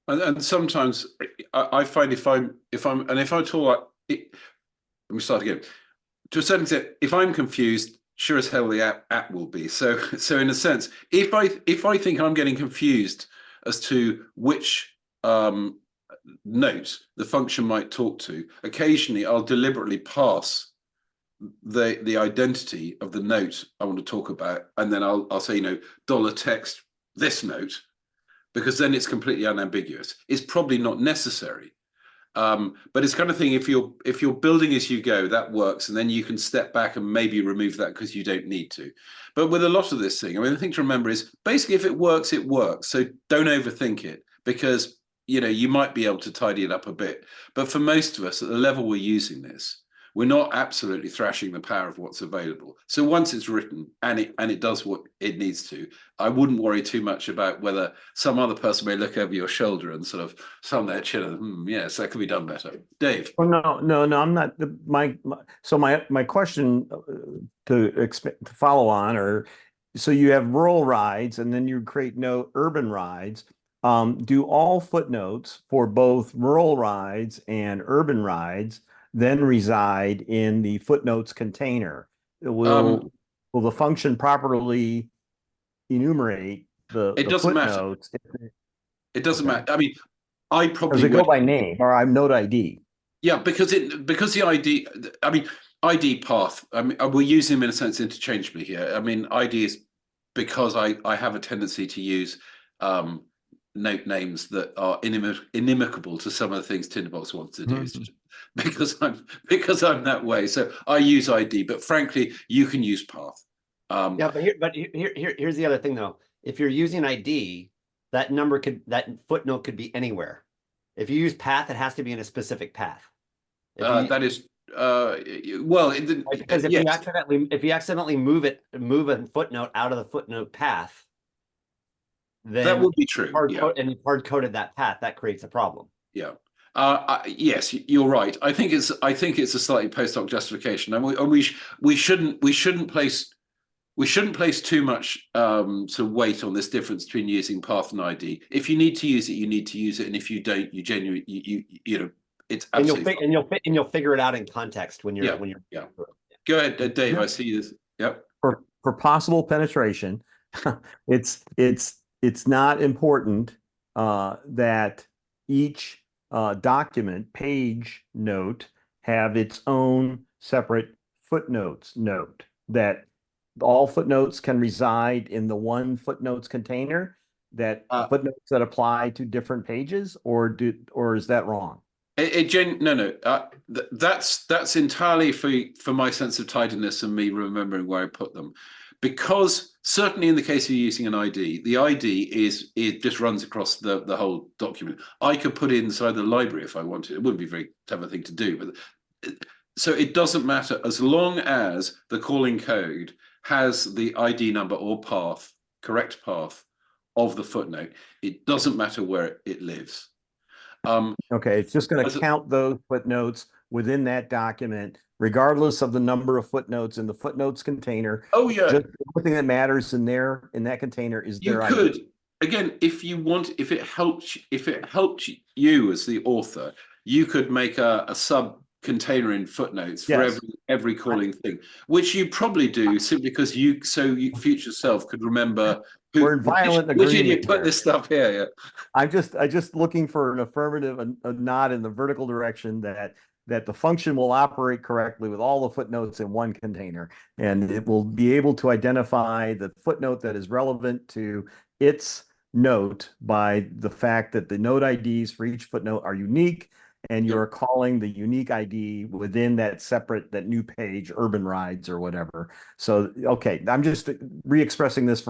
And sometimes I find if I'm let me start again. To a certain extent, if I'm confused, sure as hell the app will be. So in a sense, if I think I'm getting confused as to which note the function might talk to, occasionally I'll deliberately pass the identity of the note I want to talk about, and then I'll say, $text this note, because then it's completely unambiguous. It's probably not necessary, but it's kind of thing, if you're building as you go, that works, and then you can step back and maybe remove that because you don't need to. But with a lot of this thing, I mean, the thing to remember is basically if it works, it works. So don't overthink it, because you might be able to tidy it up a bit. But for most of us, at the level we're using this, we're not absolutely thrashing the power of what's available. So once it's written and it does what it needs to, I wouldn't worry too much about whether some other person may look over your shoulder and sort of thumb their chin and, yes, that could be done better. Dave? Oh, no, I'm not. My question to follow on, so you have rural rides and then you create urban rides. Do all footnotes for both rural rides and urban rides then reside in the footnotes container? Will the function properly enumerate the doesn't footnotes? matter. It doesn't Okay. matter. I mean, I probably Does it would go by name or I'm note ID? Yeah, because the ID, I mean, ID path, I mean, we're using them in a sense interchangeably here. I mean, ID is because I have a tendency to use note names that are inimical to some of the things Tinderbox wants to do. It's just because I'm that way. So I use ID, but frankly, you can use path. Yeah, here's the other thing though. If you're using ID, that footnote could be anywhere. If you use path, it has to be in a specific path. That is because if yes. you accidentally move a footnote out of the footnote path, then that would be true. And you hard coded that path, that creates a problem. Yeah. Yes, you're right. I think it's a slightly post hoc justification, and we shouldn't place too much sort of weight on this difference between using path and ID. If you need to use it, you need to use it, and if you don't, you genuinely you know it's absolutely and you'll figure it out in context when you're yeah. Go ahead, Dave. I see this. Yep. For possible penetration, it's not important that each document page note have its own separate footnotes note, that all footnotes can reside in the one footnotes container, that footnotes that apply to different pages, or is that wrong? No. That's entirely for my sense of tidiness and me remembering where I put them, because certainly in the case of using an ID, the ID it just runs across the whole document. I could put it inside the library if I wanted. It wouldn't be a very clever thing to do, but so it doesn't matter as long as the calling code has the ID number or path, correct path of the footnote. It doesn't matter where it lives. Okay, it's just going to count those footnotes within that document, regardless of the number of footnotes in the footnotes container. Oh yeah. Just the only thing that matters in that container is their ID. You could, again, if you want, if it helped you as the author, you could make a sub container in footnotes for every calling thing, which you probably do simply because your future self could remember we're in violent agreement. Which idiot put this stuff here? Yeah. I'm just looking for an affirmative, a nod in the vertical direction that the function will operate correctly with all the footnotes in one container, and it will be able to identify the footnote that is relevant to its note by the fact that the note IDs for each footnote are unique, and you're calling the unique ID within that new page, Urban Rides or whatever. So, okay, I'm just re-expressing this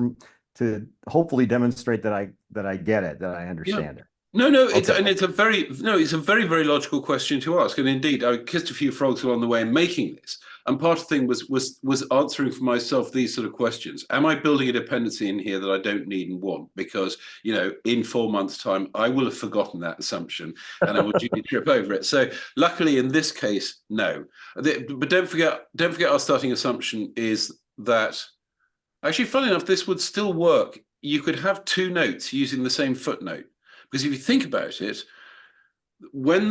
to hopefully demonstrate that I get it, that I understand it. No, it's a very very logical question to ask, and indeed I kissed a few frogs along the way in making this. And part of the thing was answering for myself these sort of questions. Am I building a dependency in here that I don't need and want? Because in 4 months' time, I will have forgotten that assumption, and I will trip over it. So luckily, in this case, no. But don't forget our starting assumption is that actually, funny enough, this would still work. You could have two notes using the same footnote. Because if you think about it, when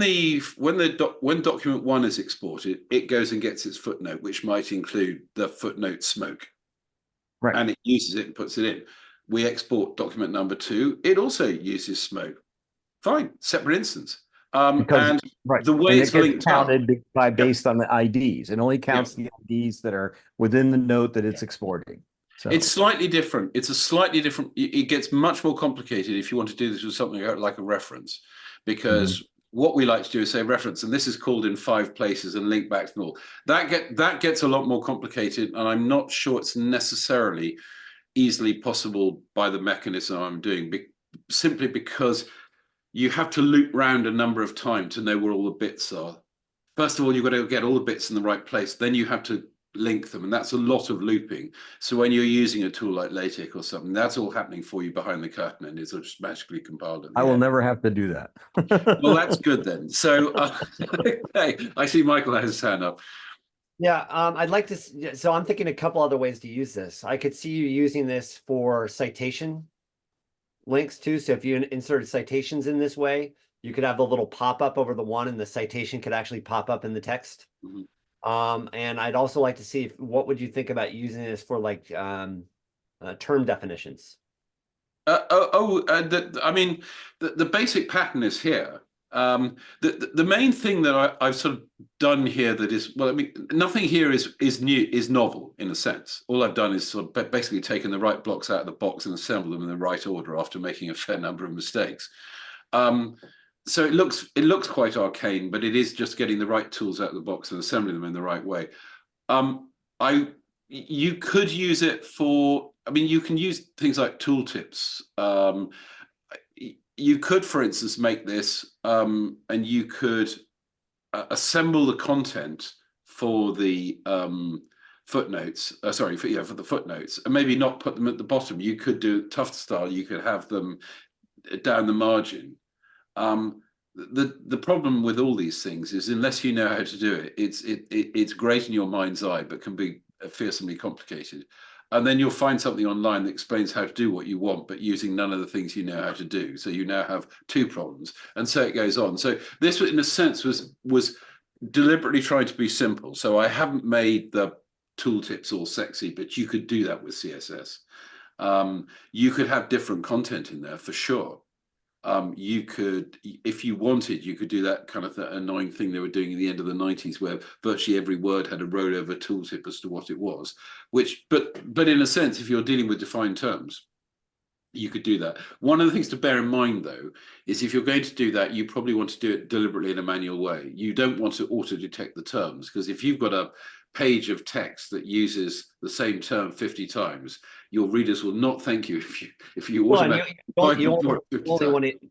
document 1 is exported, it goes and gets its footnote, which might include the footnote smoke, right? And it uses it and puts it in. We export document number 2; it also uses smoke. Fine, separate instance. And the way it's linked counted based on the IDs. It only counts the IDs that are within the note that it's exporting. So it's slightly different. It gets much more complicated if you want to do this with something like a reference, because what we like to do is say reference, and this is called in 5 places and link back and all. That gets a lot more complicated, and I'm not sure it's necessarily easily possible by the mechanism I'm doing, simply because you have to loop round a number of times to know where all the bits are. First of all, you've got to get all the bits in the right place. Then you have to link them, and that's a lot of looping. So when you're using a tool like LaTeX or something, that's all happening for you behind the curtain, and it's just magically compiled. I will never have to do that. Well, that's good then. So okay, I see Michael has his hand up. Yeah, I'd like to. So I'm thinking a couple other ways to use this. I could see you using this for citation links too. So if you inserted citations in this way, you could have the little pop up over the one, and the citation could actually pop up in the text. And I'd also like to see what would you think about using this for like term definitions? I mean, the basic pattern is here. The main thing that I've sort of done here that is, well, I mean, nothing here is new, is novel in a sense. All I've done is sort of basically taken the right blocks out of the box and assembled them in the right order after making a fair number of mistakes. So it looks quite arcane, but it is just getting the right tools out of the box and assembling them in the right way. You could use it for, I mean, you can use things like tooltips. You could, for instance, make this and you could assemble the content for the footnotes. For the footnotes, and maybe not put them at the bottom. You could do Tufts style. You could have them down the margin. The problem with all these things is unless you know how to do it, it's great in your mind's eye, but can be fearsomely complicated. And then you'll find something online that explains how to do what you want, but using none of the things you know how to do. So you now have two problems, and so it goes on. So this, in a sense, was deliberately trying to be simple. So I haven't made the tooltips all sexy, but you could do that with CSS. You could have different content in there for sure. You could, if you wanted, you could do that kind of annoying thing they were doing at the end of the 90s, where virtually every word had a rollover tooltip as to what it was. But in a sense, if you're dealing with defined terms, you could do that. One of the things to bear in mind, though, is if you're going to do that, you probably want to do it deliberately in a manual way. You don't want to auto-detect the terms, because if you've got a page of text that uses the same term 50 times, your readers will not thank you if you automatically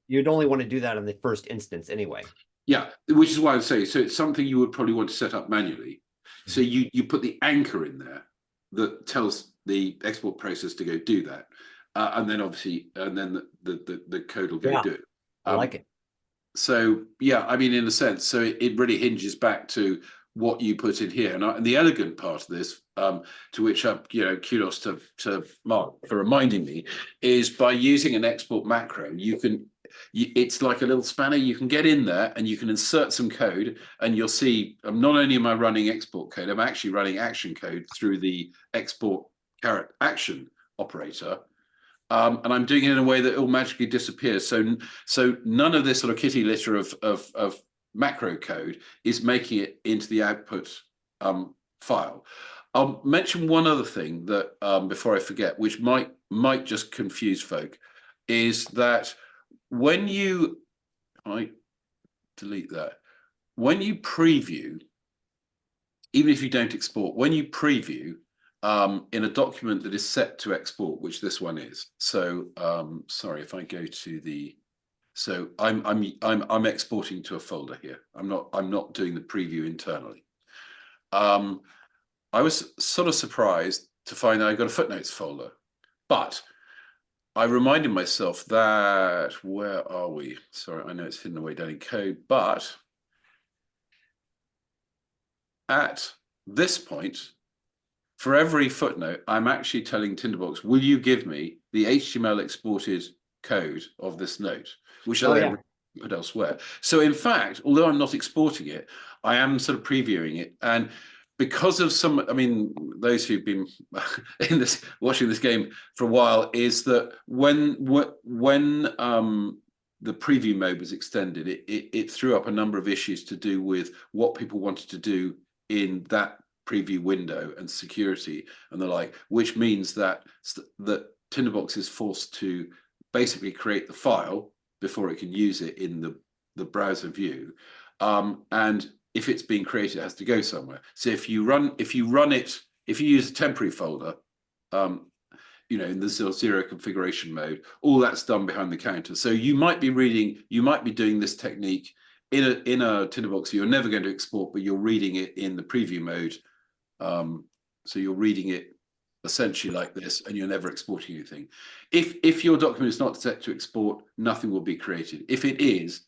you'd only want to do that in the first instance anyway. Yeah, which is why I would say, so it's something you would probably want to set up manually. So you put the anchor in there that tells the export process to go do that. And then obviously, and then the code will go do it. I like it. So yeah, I mean, in a sense, so it really hinges back to what you put in here. And the elegant part of this, to which kudos to Mark for reminding me, is by using an export macro, it's like a little spanner. You can get in there and you can insert some code, and you'll see, not only am I running export code, I'm actually running action code through the export caret action operator. And I'm doing it in a way that it will magically disappear. So none of this sort of kitty litter of macro code is making it into the output file. I'll mention one other thing that before I forget, which might just confuse folk, is that when you, delete that. When you preview, even if you don't export, when you preview in a document that is set to export, which this one is. So sorry, if I go to the, so I'm exporting to a folder here. I'm not doing the preview internally. I was sort of surprised to find I got a footnotes folder, but I reminded myself that, where are we? Sorry, I know it's hidden away down in code, but at this point, for every footnote, I'm actually telling Tinderbox, will you give me the HTML exported code of this note, which I'll then put elsewhere. So in fact, although I'm not exporting it, I am sort of previewing it. And because of some, I mean, those who've been in this, watching this game for a while, is that when the preview mode was extended, it threw up a number of issues to do with what people wanted to do in that preview window and security and the like, which means that Tinderbox is forced to basically create the file before it can use it in the browser view. And if it's being created, it has to go somewhere. So if you use a temporary folder, in the zero configuration mode, all that's done behind the counter. So you might be doing this technique in a Tinderbox you're never going to export, but you're reading it in the preview mode. So you're reading it essentially like this, and you're never exporting anything. If your document is not set to export, nothing will be created. If it is,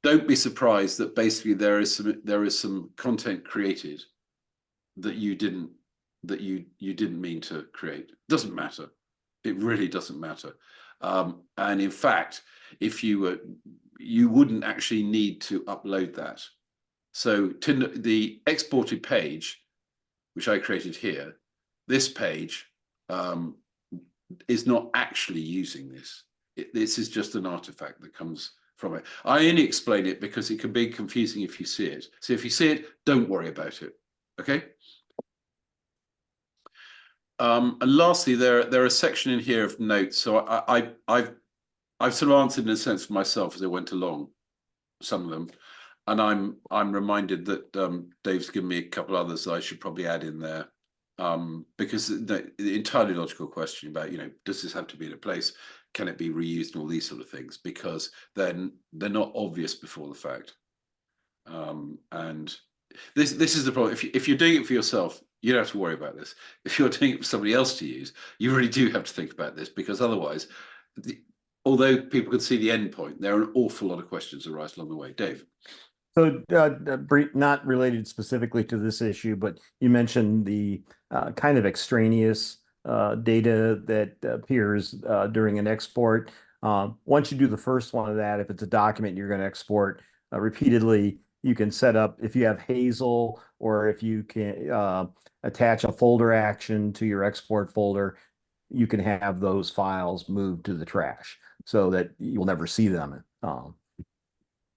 don't be surprised that basically there is some content created that you didn't mean to create. Doesn't matter. It really doesn't matter. And in fact, if you wouldn't actually need to upload that. So the exported page, which I created here, this page is not actually using this. This is just an artifact that comes from it. I only explain it because it can be confusing if you see it. So if you see it, don't worry about it. Okay. And lastly, there are a section in here of notes. So I've sort of answered in a sense for myself as I went along, some of them, and I'm reminded that Dave's given me a couple others that I should probably add in there, because the entirely logical question about, you know, does this have to be in a place? Can it be reused and all these sort of things? Because then they're not obvious before the fact. And this is the problem. If you're doing it for yourself, you don't have to worry about this. If you're doing it for somebody else to use, you really do have to think about this, because otherwise, although people can see the end point, there are an awful lot of questions that arise along the way. Dave. So, not related specifically to this issue, but you mentioned the kind of extraneous data that appears during an export. Once you do the first one of that, if it's a document you're going to export repeatedly, you can set up, if you have Hazel, or if you can attach a folder action to your export folder, you can have those files moved to the trash so that you'll never see them.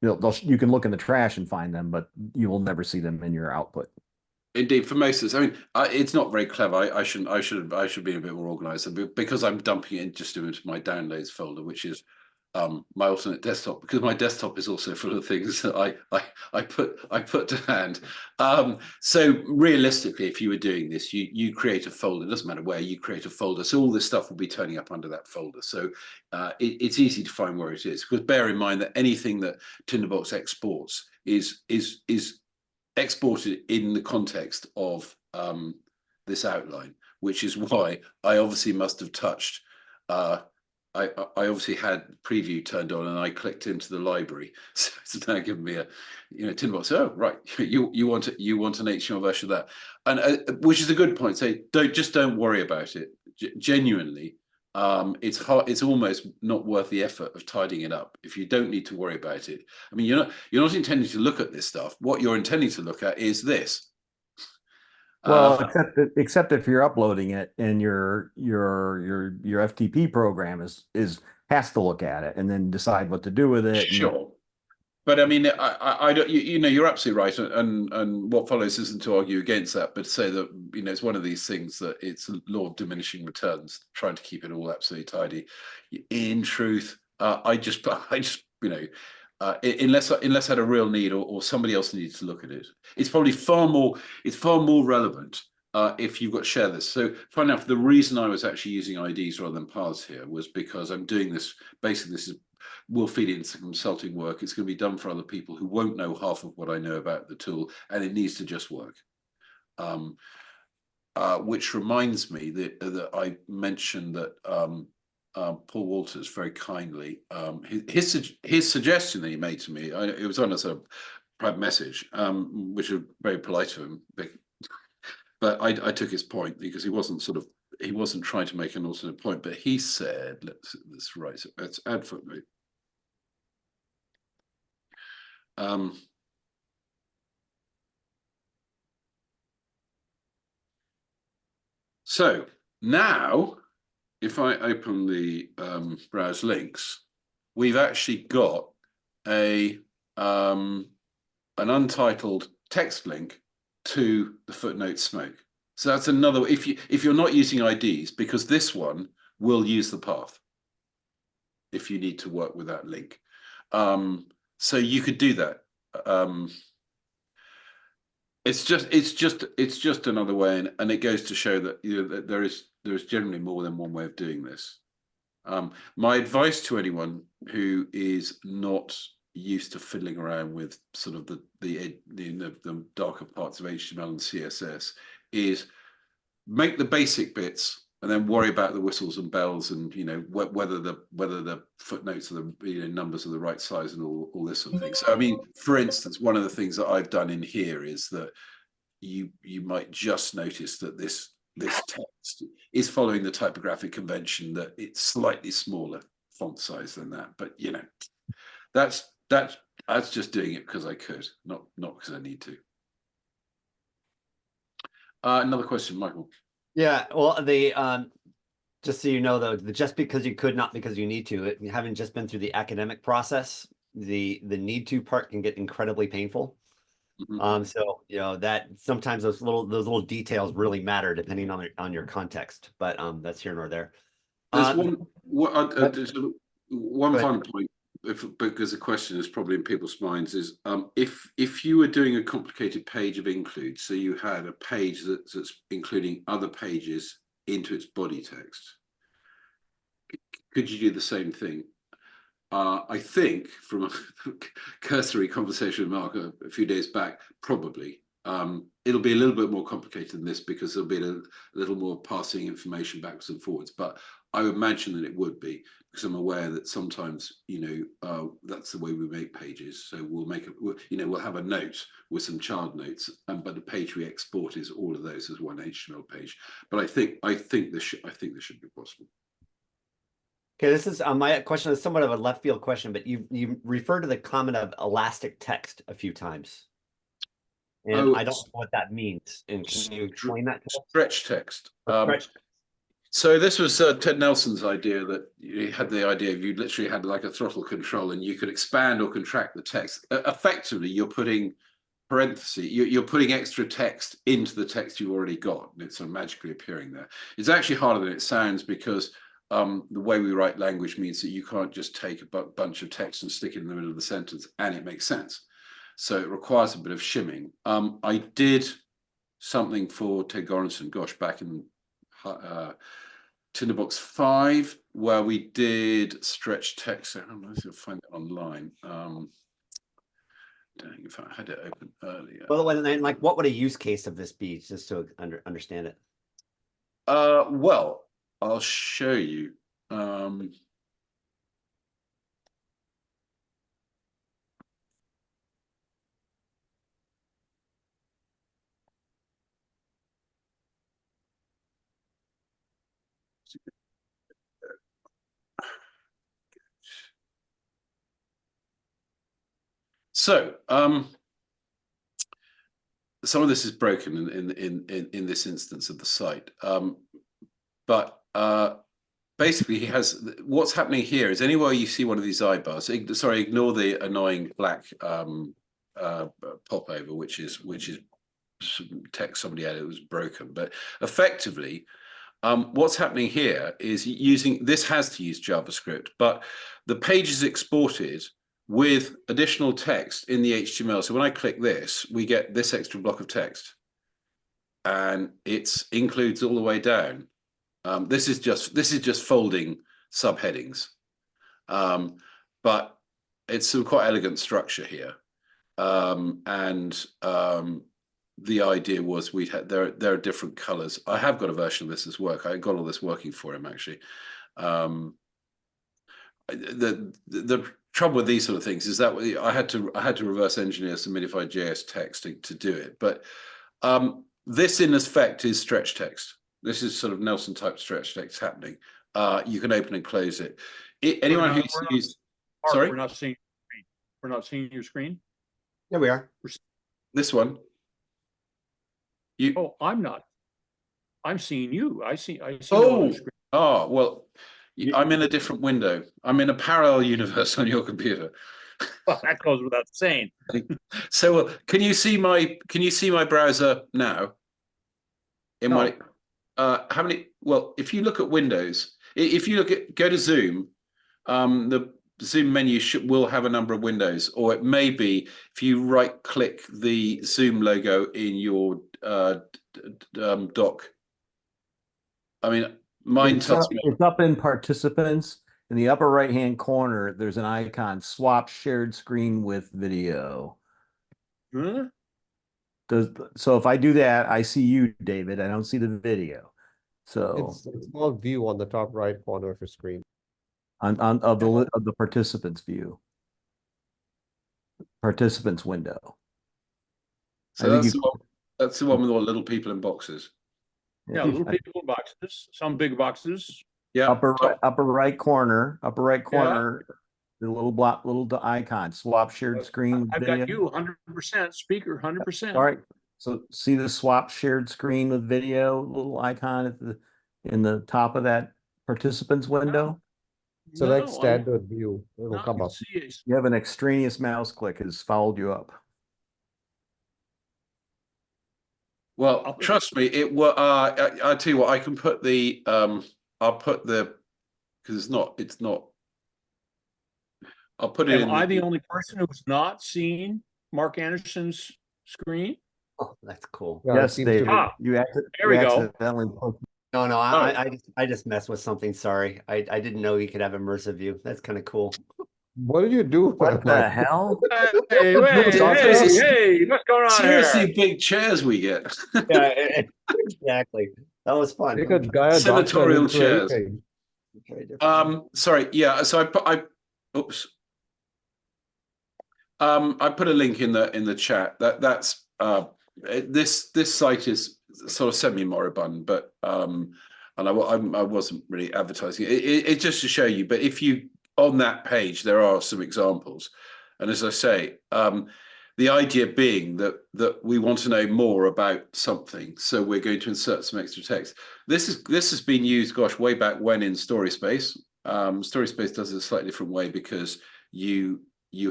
You can look in the trash and find them, but you will never see them in your output. Indeed, for most of this, I mean, it's not very clever. I should be a bit more organized, because I'm dumping it just into my downloads folder, which is my alternate desktop, because my desktop is also full of things that I put to hand. So realistically, if you were doing this, you create a folder. It doesn't matter where you create a folder. So all this stuff will be turning up under that folder. So it's easy to find where it is. Because bear in mind that anything that Tinderbox exports is exported in the context of this outline, which is why I obviously must have touched. I obviously had preview turned on, and I clicked into the library, so it's now giving me a, you know, Tinderbox. Oh, right, you want an HTML version of that, and which is a good point. Say, don't worry about it. Genuinely, it's hard. It's almost not worth the effort of tidying it up if you don't need to worry about it. I mean, you're not intending to look at this stuff. What you're intending to look at is this. Well, except if you're uploading it and your FTP program has to look at it and then decide what to do with it. Sure. But I mean, I don't, you know, you're absolutely right, and what follows isn't to argue against that, but to say that, you know, it's one of these things that it's a law of diminishing returns, trying to keep it all absolutely tidy. In truth, I just, you know, unless I had a real need, or somebody else needed to look at it, it's probably far more relevant if you've got to share this. So, funny enough, the reason I was actually using IDs rather than paths here was because I'm doing this. Basically, this will feed into consulting work. It's going to be done for other people who won't know half of what I know about the tool, and it needs to just work. Which reminds me that I mentioned that Paul Walters very kindly, his suggestion that he made to me, it was on a sort of private message, which was very polite of him, but I took his point, because he wasn't trying to make an alternate point, but he said, let's add footnote. So now, if I open the browse links, we've actually got an untitled text link to the footnote smoke. So that's another, if you're not using IDs, because this one will use the path if you need to work with that link. So you could do that. It's just another way, and it goes to show that, you know, that there is generally more than one way of doing this. My advice to anyone who is not used to fiddling around with sort of the darker parts of HTML and CSS is make the basic bits, and then worry about the whistles and bells, and, you know, whether the footnotes are the, you know, numbers are the right size, and all this sort of thing. So I mean, for instance, one of the things that I've done in here is that you might just notice that this text is following the typographic convention, that it's slightly smaller font size than that. But, you know, that's just doing it because I could, not because I need to. Another question, Michael. Yeah, well, just so you know, though, just because you could, not because you need to, having just been through the academic process, the need to part can get incredibly painful. Mhm. So that sometimes those little details really matter depending on your context, but that's here nor there. There's Uh, one Go ahead. final point, because the question is probably in people's minds is if you were doing a complicated page of include, so you had a page that's including other pages into its body text, could you do the same thing? I think from a cursory conversation with Mark a few days back, probably. It'll be a little bit more complicated than this because there'll be a little more passing information backwards and forwards. But I would imagine that it would be, because I'm aware that sometimes, that's the way we make pages. So we'll have a note with some child notes, but the page we export is all of those as one HTML page. But I think this should be possible. Okay, this is my question is somewhat of a left field question, but you referred to the comment of elastic text a few times. And I don't know what that means. And can you explain that to us? Stretch text. Stretch. So this was Ted Nelson's idea, that you had the idea of you literally had like a throttle control and you could expand or contract the text. Effectively, you're putting parentheses, you're putting extra text into the text you've already got, and it's sort of magically appearing there. It's actually harder than it sounds, because the way we write language means that you can't just take a bunch of text and stick it in the middle of the sentence and it makes sense. So it requires a bit of shimming. I did something for Ted Goranson, gosh, back in Tinderbox 5, where we did stretch text. I don't know if you'll find it online. Don't know if I had it open earlier. Well, and like, what would a use case of this be, just to understand it? Well, I'll show you. So, some of this is broken in this instance of the site, but basically, he has what's happening here is anywhere you see one of these eyebars. Sorry, ignore the annoying black popover, which is text somebody added. It was broken, but effectively, what's happening here is this has to use JavaScript, but the page is exported with additional text in the HTML. So when I click this, we get this extra block of text, and it includes all the way down. This is just folding subheadings, but it's some quite elegant structure here. The idea was there are different colors. I have got a version of this as work. I got all this working for him, actually. The trouble with these sort of things is that I had to reverse engineer some minified JS text to do it. But this in effect is stretch text. This is sort of Nelson type stretch text happening. You can open and close it. Anyone who's used, sorry, we're not seeing your screen. There we are. This one. Oh, I'm not. I'm seeing you. I see. Oh, well, I'm in a different window. I'm in a parallel universe on your computer. Well, that goes without saying. So, can you see my browser now? No. How many? Well, if you look at Windows, go to Zoom, the Zoom menu will have a number of windows, or it may be if you right click the Zoom logo in your dock. I mean, mine tells me it's up in participants. In the upper right hand corner, there's an icon, swap shared screen with video. Huh? So if I do that, I see you, David. I don't see the video. So It's a small view on the top right corner of your screen. of the participants view. Participants window. so. That's the one with all little people in boxes. Yeah, little people boxes, some big boxes. Yeah, upper right corner, the little icon, swap shared screen with I've video. got you 100% speaker, 100%. All right. So see the swap shared screen with video little icon in the top of that participants window? select No, standard view, it'll now I come can up. see it. You have an extraneous mouse click has fouled you up. Well, trust me, it will. I tell you what, I can put the I'll put the because it's not. I'll put it Am in I the only person who's not seen Mark Anderson's screen? Oh, that's cool. Yeah, it Yes, seems to David, be. Ah, you there we go. accidentally No, no, Oh. I just messed with something. Sorry. I didn't know you could have immersive view. That's kind of cool. What did you do? What the hell? Hey, hey, what's going on seriously here? big chairs we get. Yeah, exactly. That was fun. They could guy a doctor Senatorial into chairs. anything. Very different. Sorry, yeah. So oops. I put a link in the chat. That's this site is sort of semi-moribund, but and I wasn't really advertising it. It's just to show you. But if you on that page, there are some examples, and as I say, the idea being that we want to know more about something, so we're going to insert some extra text. This has been used, gosh, way back when in StorySpace. StorySpace does it a slightly different way because you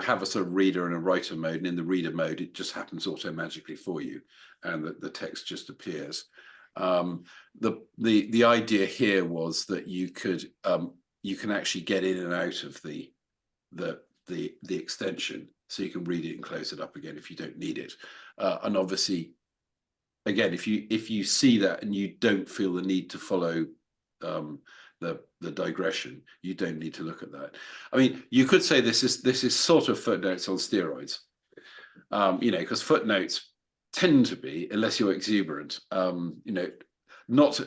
have a sort of reader and a writer mode, and in the reader mode, it just happens automatically for you, and the text just appears. The idea here was that you can actually get in and out of the extension, so you can read it and close it up again if you don't need it. And obviously, again, if you see that and you don't feel the need to follow the digression, you don't need to look at that. I mean, you could say this is sort of Footnotes on steroids, because Footnotes tend to be, unless you're exuberant, not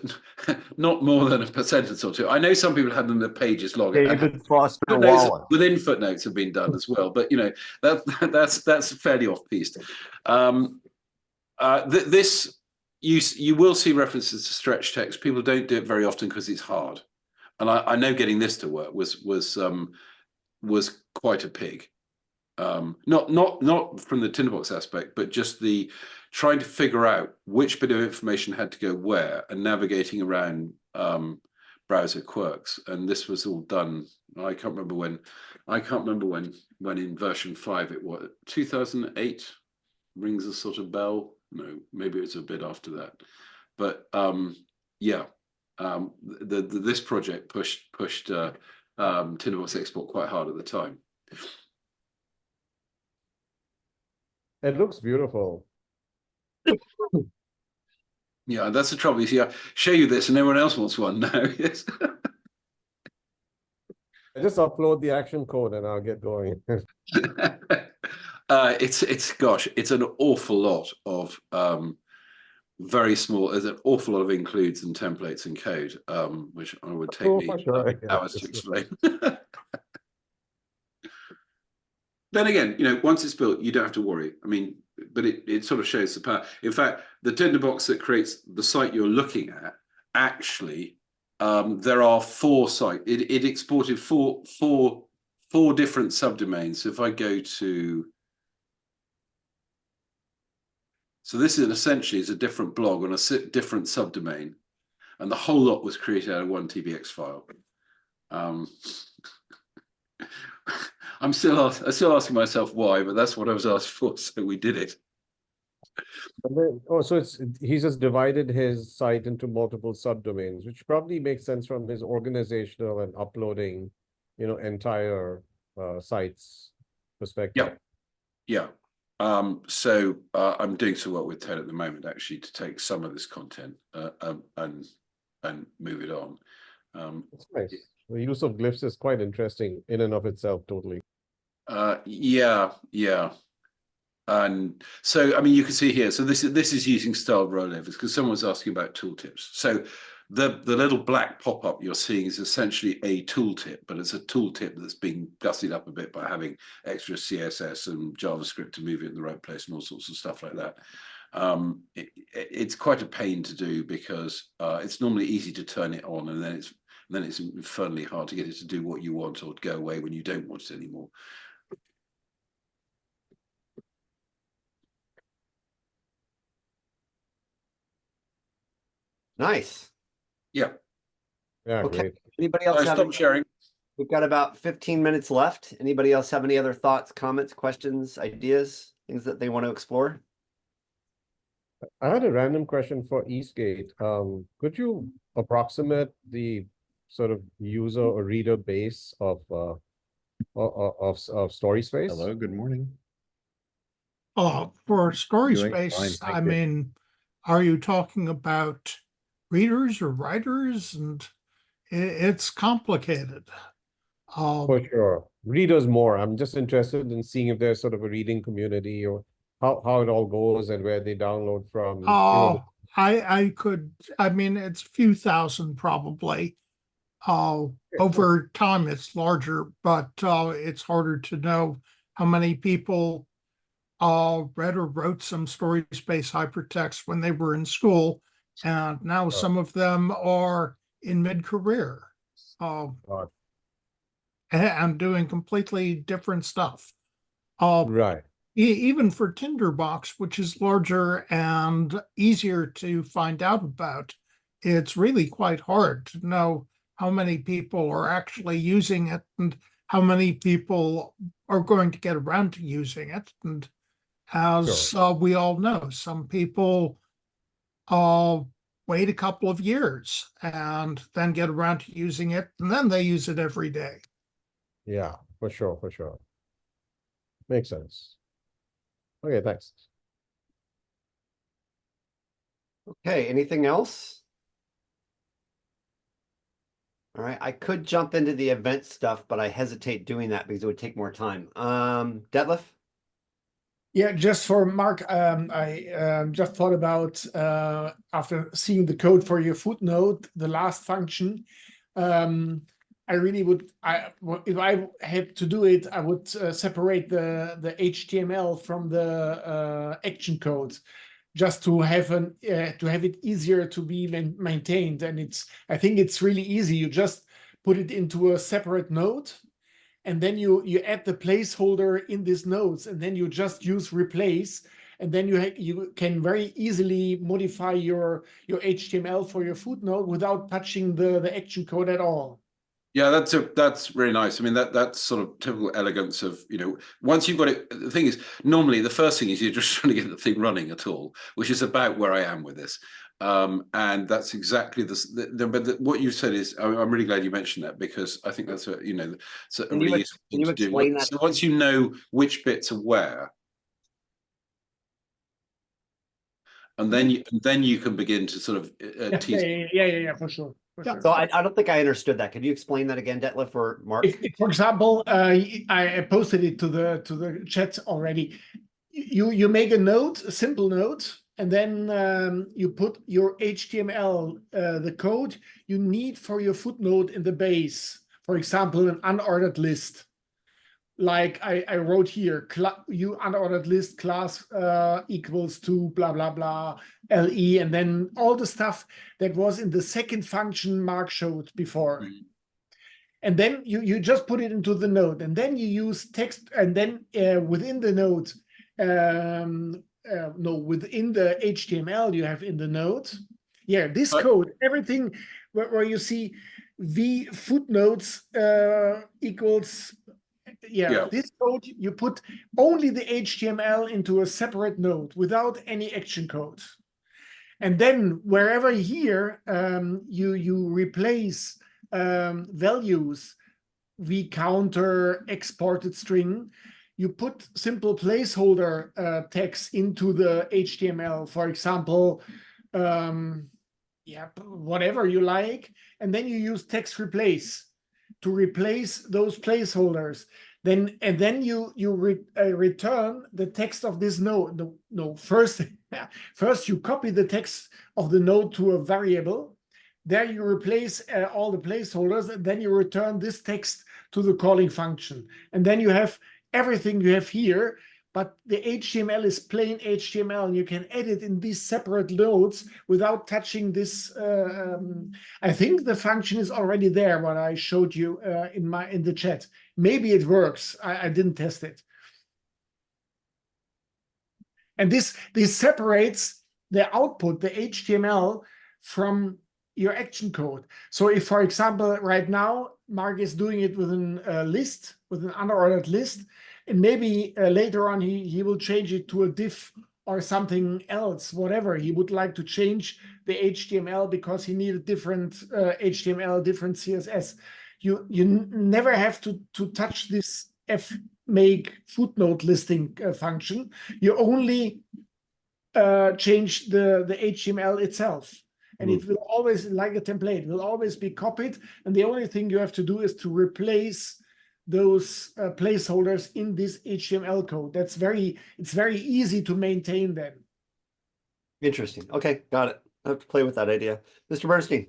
more than 1% or 2%. I know some people have them that pages long. David Foster Footnotes Wallace. within Footnotes have been done as well, but that's fairly off piste. This you will see references to stretch text. People don't do it very often because it's hard, and I know getting this to work was quite a pig. Not from the Tinderbox aspect, but just the trying to figure out which bit of information had to go where and navigating around browser quirks. And this was all done. I can't remember when in version 5 it was 2008 rings a sort of bell. No, maybe it's a bit after that. But this project pushed Tinderbox export quite hard at the time. It looks beautiful. Yeah, that's the trouble. You see, I show you this and everyone else wants one now. Yes. I just upload the action code and I'll get going. It's an awful lot of very small. There's an awful lot of includes and templates and code, which I would take me for sure. Yeah, hours to explain. Then again, once it's built, you don't have to worry. I mean, but it sort of shows the power. In fact, the Tinderbox that creates the site you're looking at, actually, there are 4 sites. It exported four different subdomains. If I go to, so this is essentially a different blog on a different subdomain, and the whole lot was created out of one TBX file. I'm still asking myself why, but that's what I was asked for, so we did it. So he's just divided his site into multiple subdomains, which probably makes sense from his organizational and uploading, entire sites perspective. Yeah. So I'm doing some work with Ted at the moment, actually, to take some of this content and move it on. That's nice. The use of glyphs is quite interesting in and of itself, totally. Yeah. And so, I mean, you can see here, so this is using styled rollovers because someone was asking about tooltips. So the little black pop-up you're seeing is essentially a tooltip, but it's a tooltip that's being gussied up a bit by having extra CSS and JavaScript to move it in the right place and all sorts of stuff like that. It's quite a pain to do because it's normally easy to turn it on, and then it's infernally hard to get it to do what you want or to go away when you don't want it anymore. Nice. Yeah. Yeah, Okay. great. Anybody else I have stopped sharing. We've got about 15 minutes left. Anybody else have any other thoughts, comments, questions, ideas, things that they want to explore? I had a random question for Eastgate. Could you approximate the sort of user or reader base of Story Space? Hello, good morning. For Story Doing fine, Space, thank I you. mean, are you talking about readers or writers? And it's complicated. For sure. Readers more. I'm just interested in seeing if there's sort of a reading community or how it all goes and where they download from. Oh, I mean, it's a few thousand probably. Over time, it's larger, but it's harder to know how many people read or wrote some Story Space hypertext when they were in school, and now some of them are in mid-career, Got and doing completely different stuff. Right. Even for Tinderbox, which is larger and easier to find out about, it's really quite hard to know how many people are actually using it and how many people are going to get around to using it. And as we all know, some people wait a couple of years and then get around to using it, and then they use it every day. Yeah, for sure, for sure. Makes sense. Okay, thanks. Okay, anything else? All right, I could jump into the event stuff, but I hesitate doing that because it would take more time. Detlef? Yeah, just for Mark, I just thought about after seeing the code for your footnote, the last function. I really would. If I had to do it, I would separate the HTML from the action code, just to have it easier to be maintained. And I think it's really easy. You just put it into a separate node, and then you add the placeholder in these nodes, and then you just use replace, and then you can very easily modify your HTML for your footnote without touching the action code at all. Yeah, that's really nice. I mean, that's sort of typical elegance of, once you've got it. The thing is, normally the first thing is you're just trying to get the thing running at all, which is about where I am with this. And that's exactly but what you said is, I'm really glad you mentioned that, because I think that's a really useful thing to do. Explain that? So once you know which bits are where, and then you can begin to sort of tease. Yeah, for sure. So I don't think I understood that. Could you explain that again, Detlef or Mark? For example, I posted it to the chat already. You make a simple note, and then you put your HTML, the code you need for your footnote in the base. For example, an unordered list. Like I wrote here, you unordered list class equals to blah, blah, blah, LE, and then all the stuff that was in the second function Mark showed before. Mm-hmm. And then you just put it into the node, and then you use text, and then within the node, within the HTML you have in the node. Yeah, this code, everything where you see v footnotes equals. Yeah, this code, you put only the HTML into a separate node without any action code. And then wherever here you replace values, v counter, exported string, you put simple placeholder text into the HTML, for example, whatever you like, and then you use text replace to replace those placeholders. Then you return the text of this node. No, first you copy the text of the node to a variable. There you replace all the placeholders, and then you return this text to the calling function. And then you have everything you have here, but the HTML is plain HTML, and you can edit in these separate nodes without touching this. I think the function is already there, what I showed you in the chat. Maybe it works. I didn't test it. And this separates the output, the HTML, from your action code. So if, for example, right now Mark is doing it with a list, with an unordered list, and maybe later on he will change it to a div or something else, whatever. He would like to change the HTML because he needed different HTML, different CSS. You never have to touch this make footnote listing function. You only change the HTML itself. And it will always, like a template, will always be copied. And the only thing you have to do is to replace those placeholders in this HTML code. It's very easy to maintain them. Interesting. Okay, got it. I have to play with that idea. Mr. Bernstein.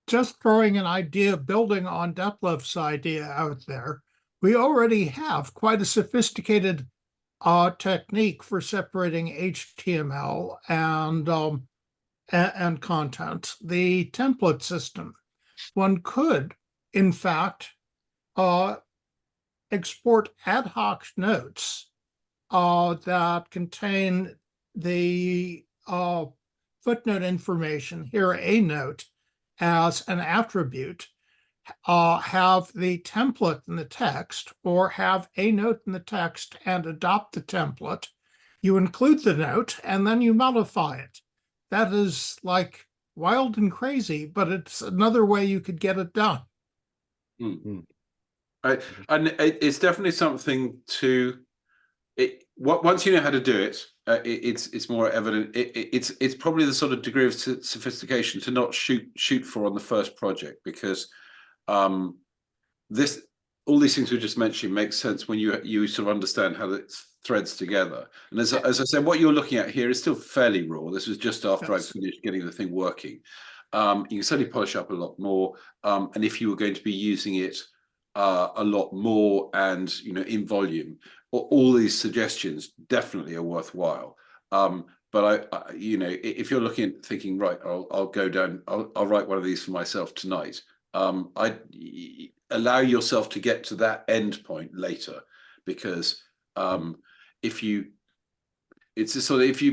Just throwing an idea, building on Detlef's idea out there. We already have quite a sophisticated technique for separating HTML and content, the template system. One could, in fact, export ad hoc notes that contain the footnote information, here a note, as an attribute, have the template in the text, or have a note in the text and adopt the template. You include the note and then you modify it. That is like wild and crazy, but it's another way you could get it done. And it's definitely something to once you know how to do it, it's more evident. It's probably the sort of degree of sophistication to not shoot for on the first project, because all these things we just mentioned makes sense when you sort of understand how it threads together. And as I said, what you're looking at here is still fairly raw. This was just after I finished getting the thing working. You can certainly polish up a lot more, and if you were going to be using it a lot more and in volume, all these suggestions definitely are worthwhile. But if you're looking at thinking, right, I'll go down, I'll write one of these for myself tonight. I allow yourself to get to that end point later, because if you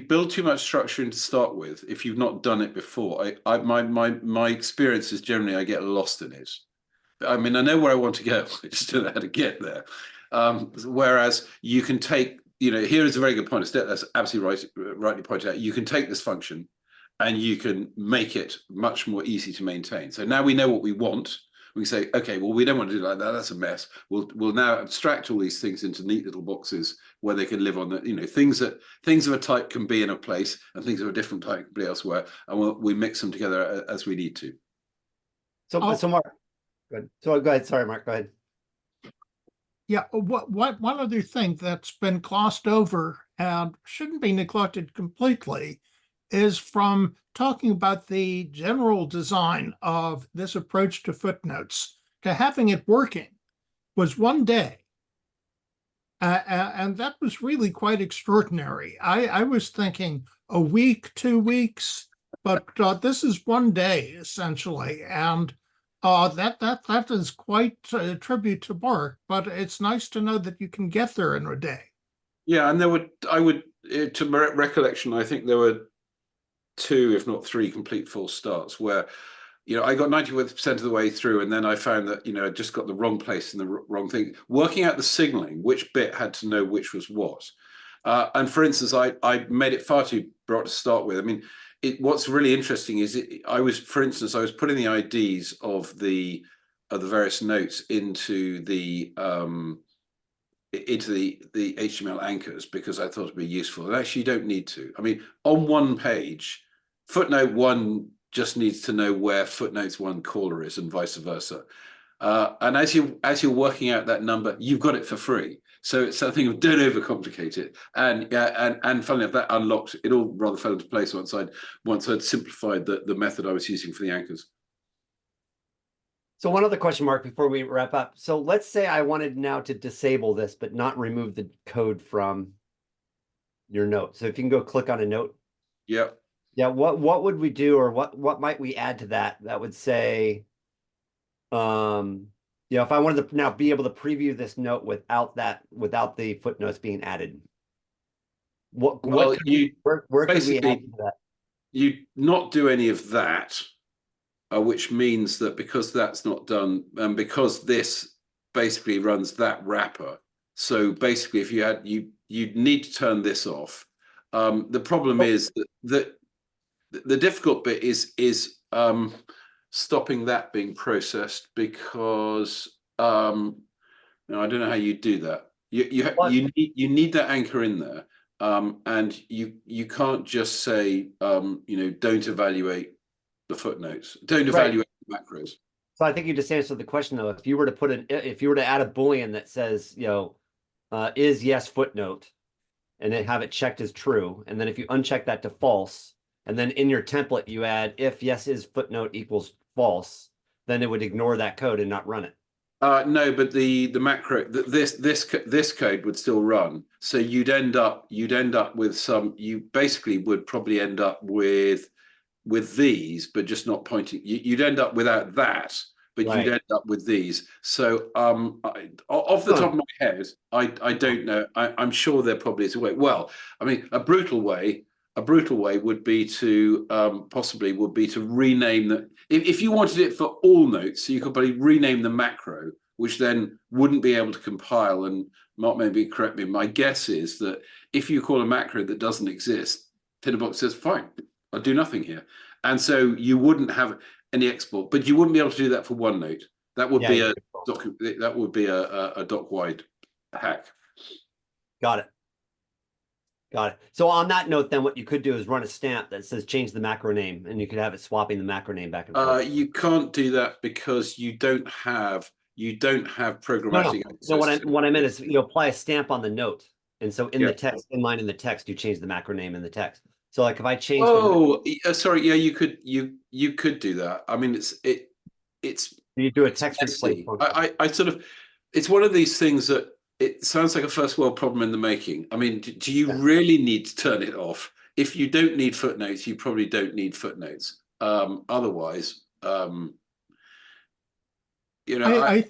build too much structure in to start with, if you've not done it before, my experience is generally I get lost in it. I mean, I know where I want to go, I just don't know how to get there. Whereas you can take, here is a very good point. That's absolutely rightly pointed out. You can take this function and you can make it much more easy to maintain. So now we know what we want. We can say, okay, well, we don't want to do it like that. That's a mess. We'll now abstract all these things into neat little boxes where they can live on the, things of a type can be in a place and things of a different type can be elsewhere. And we mix them together as we need to. So Mark, go ahead. So go ahead. Sorry, Mark, go ahead. Yeah, one other thing that's been glossed over and shouldn't be neglected completely is from talking about the general design of this approach to footnotes to having it working was one day. And that was really quite extraordinary. I was thinking a week, 2 weeks, but this is one day essentially. And that is quite a tribute to Mark, but it's nice to know that you can get there in a day. Yeah, and to my recollection, I think there were 2, if not 3 complete false starts where, I got 90% of the way through, and then I found that, I just got the wrong place and the wrong thing. Working out the signaling, which bit had to know which was what. And for instance, I made it far too broad to start with. I mean, what's really interesting is I was putting the IDs of the various notes into the HTML anchors because I thought it'd be useful. And actually, you don't need to. I mean, on one page, footnote 1 just needs to know where footnotes 1 caller is, and vice versa. And as you're working out that number, you've got it for free. So it's something of don't overcomplicate it. And funnily enough, that unlocked it all rather fell into place once I'd simplified the method I was using for the anchors. So one other question, Mark, before we wrap up. So let's say I wanted now to disable this, but not remove the code from your note. So if you can go click on a note. Yeah. Yeah. What would we do, or what might we add to that would say, if I wanted to now be able to preview this note without the footnotes being added, where could we add to that? You not do any of that. which means that because that's not done, and because this basically runs that wrapper, so basically if you had, you'd need to turn this off. The problem is that the difficult bit is stopping that being processed, because no, I don't know how you do that. You need that anchor in there, and you can't just say don't evaluate the footnotes, don't evaluate the macros. So I think you just answered the question though. If you were to add a boolean that says, is yes footnote, and then have it checked as true, and then if you uncheck that to false, and then in your template you add if yes is footnote equals false, then it would ignore that code and not run it. No, but the macro, this code would still run. So you'd end up with some. You basically would probably end up with these, but just not pointing. You'd end up without that, but you'd end up with these. So off the top of my head, I don't know. I'm sure there probably is a way. Well, I mean, a brutal way would be to possibly rename the, if you wanted it for all notes, so you could probably rename the macro, which then wouldn't be able to compile. And Mark, maybe correct me, my guess is that if you call a macro that doesn't exist, Tinderbox says fine, I'll do nothing here, and so you wouldn't have any export, but you wouldn't be able to do that for one note. That would be a doc wide hack. Got it. So on that note, then what you could do is run a stamp that says change the macro name, and you could have it swapping the macro name back and forth. You can't do that because you don't have programmatic access. No, what I meant is you apply a stamp on the note, and so in the text, inline in the text, you change the macro name in the text. So like if I change sorry, yeah, you could do that. I mean, it's you do a text replace. I sort of, it's one of these things that it sounds like a first world problem in the making. I mean, do you really need to turn it off? If you don't need footnotes, you probably don't need footnotes. Otherwise, I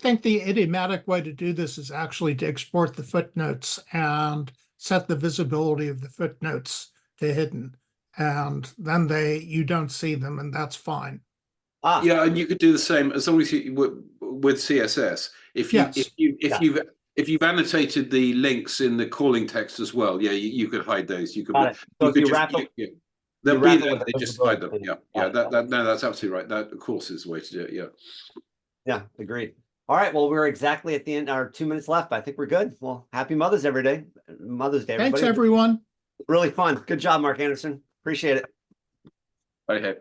think the idiomatic way to do this is actually to export the footnotes and set the visibility of the footnotes to hidden, and then you don't see them, and that's fine. Yeah, and you could do the same as long as you with CSS. If you've annotated the links in the calling text as well, you could hide those. You could. So if you wrap it, they'll be there. They just hide them. Yeah. That's absolutely right. That of course is the way to do it. Yeah. Yeah, agreed. All right. Well, we're exactly at the end. Our 2 minutes left. I think we're good. Well, happy Mother's Day, everybody. Thanks, everyone. Really fun. Good job, Mark Anderson. Appreciate it. Okay.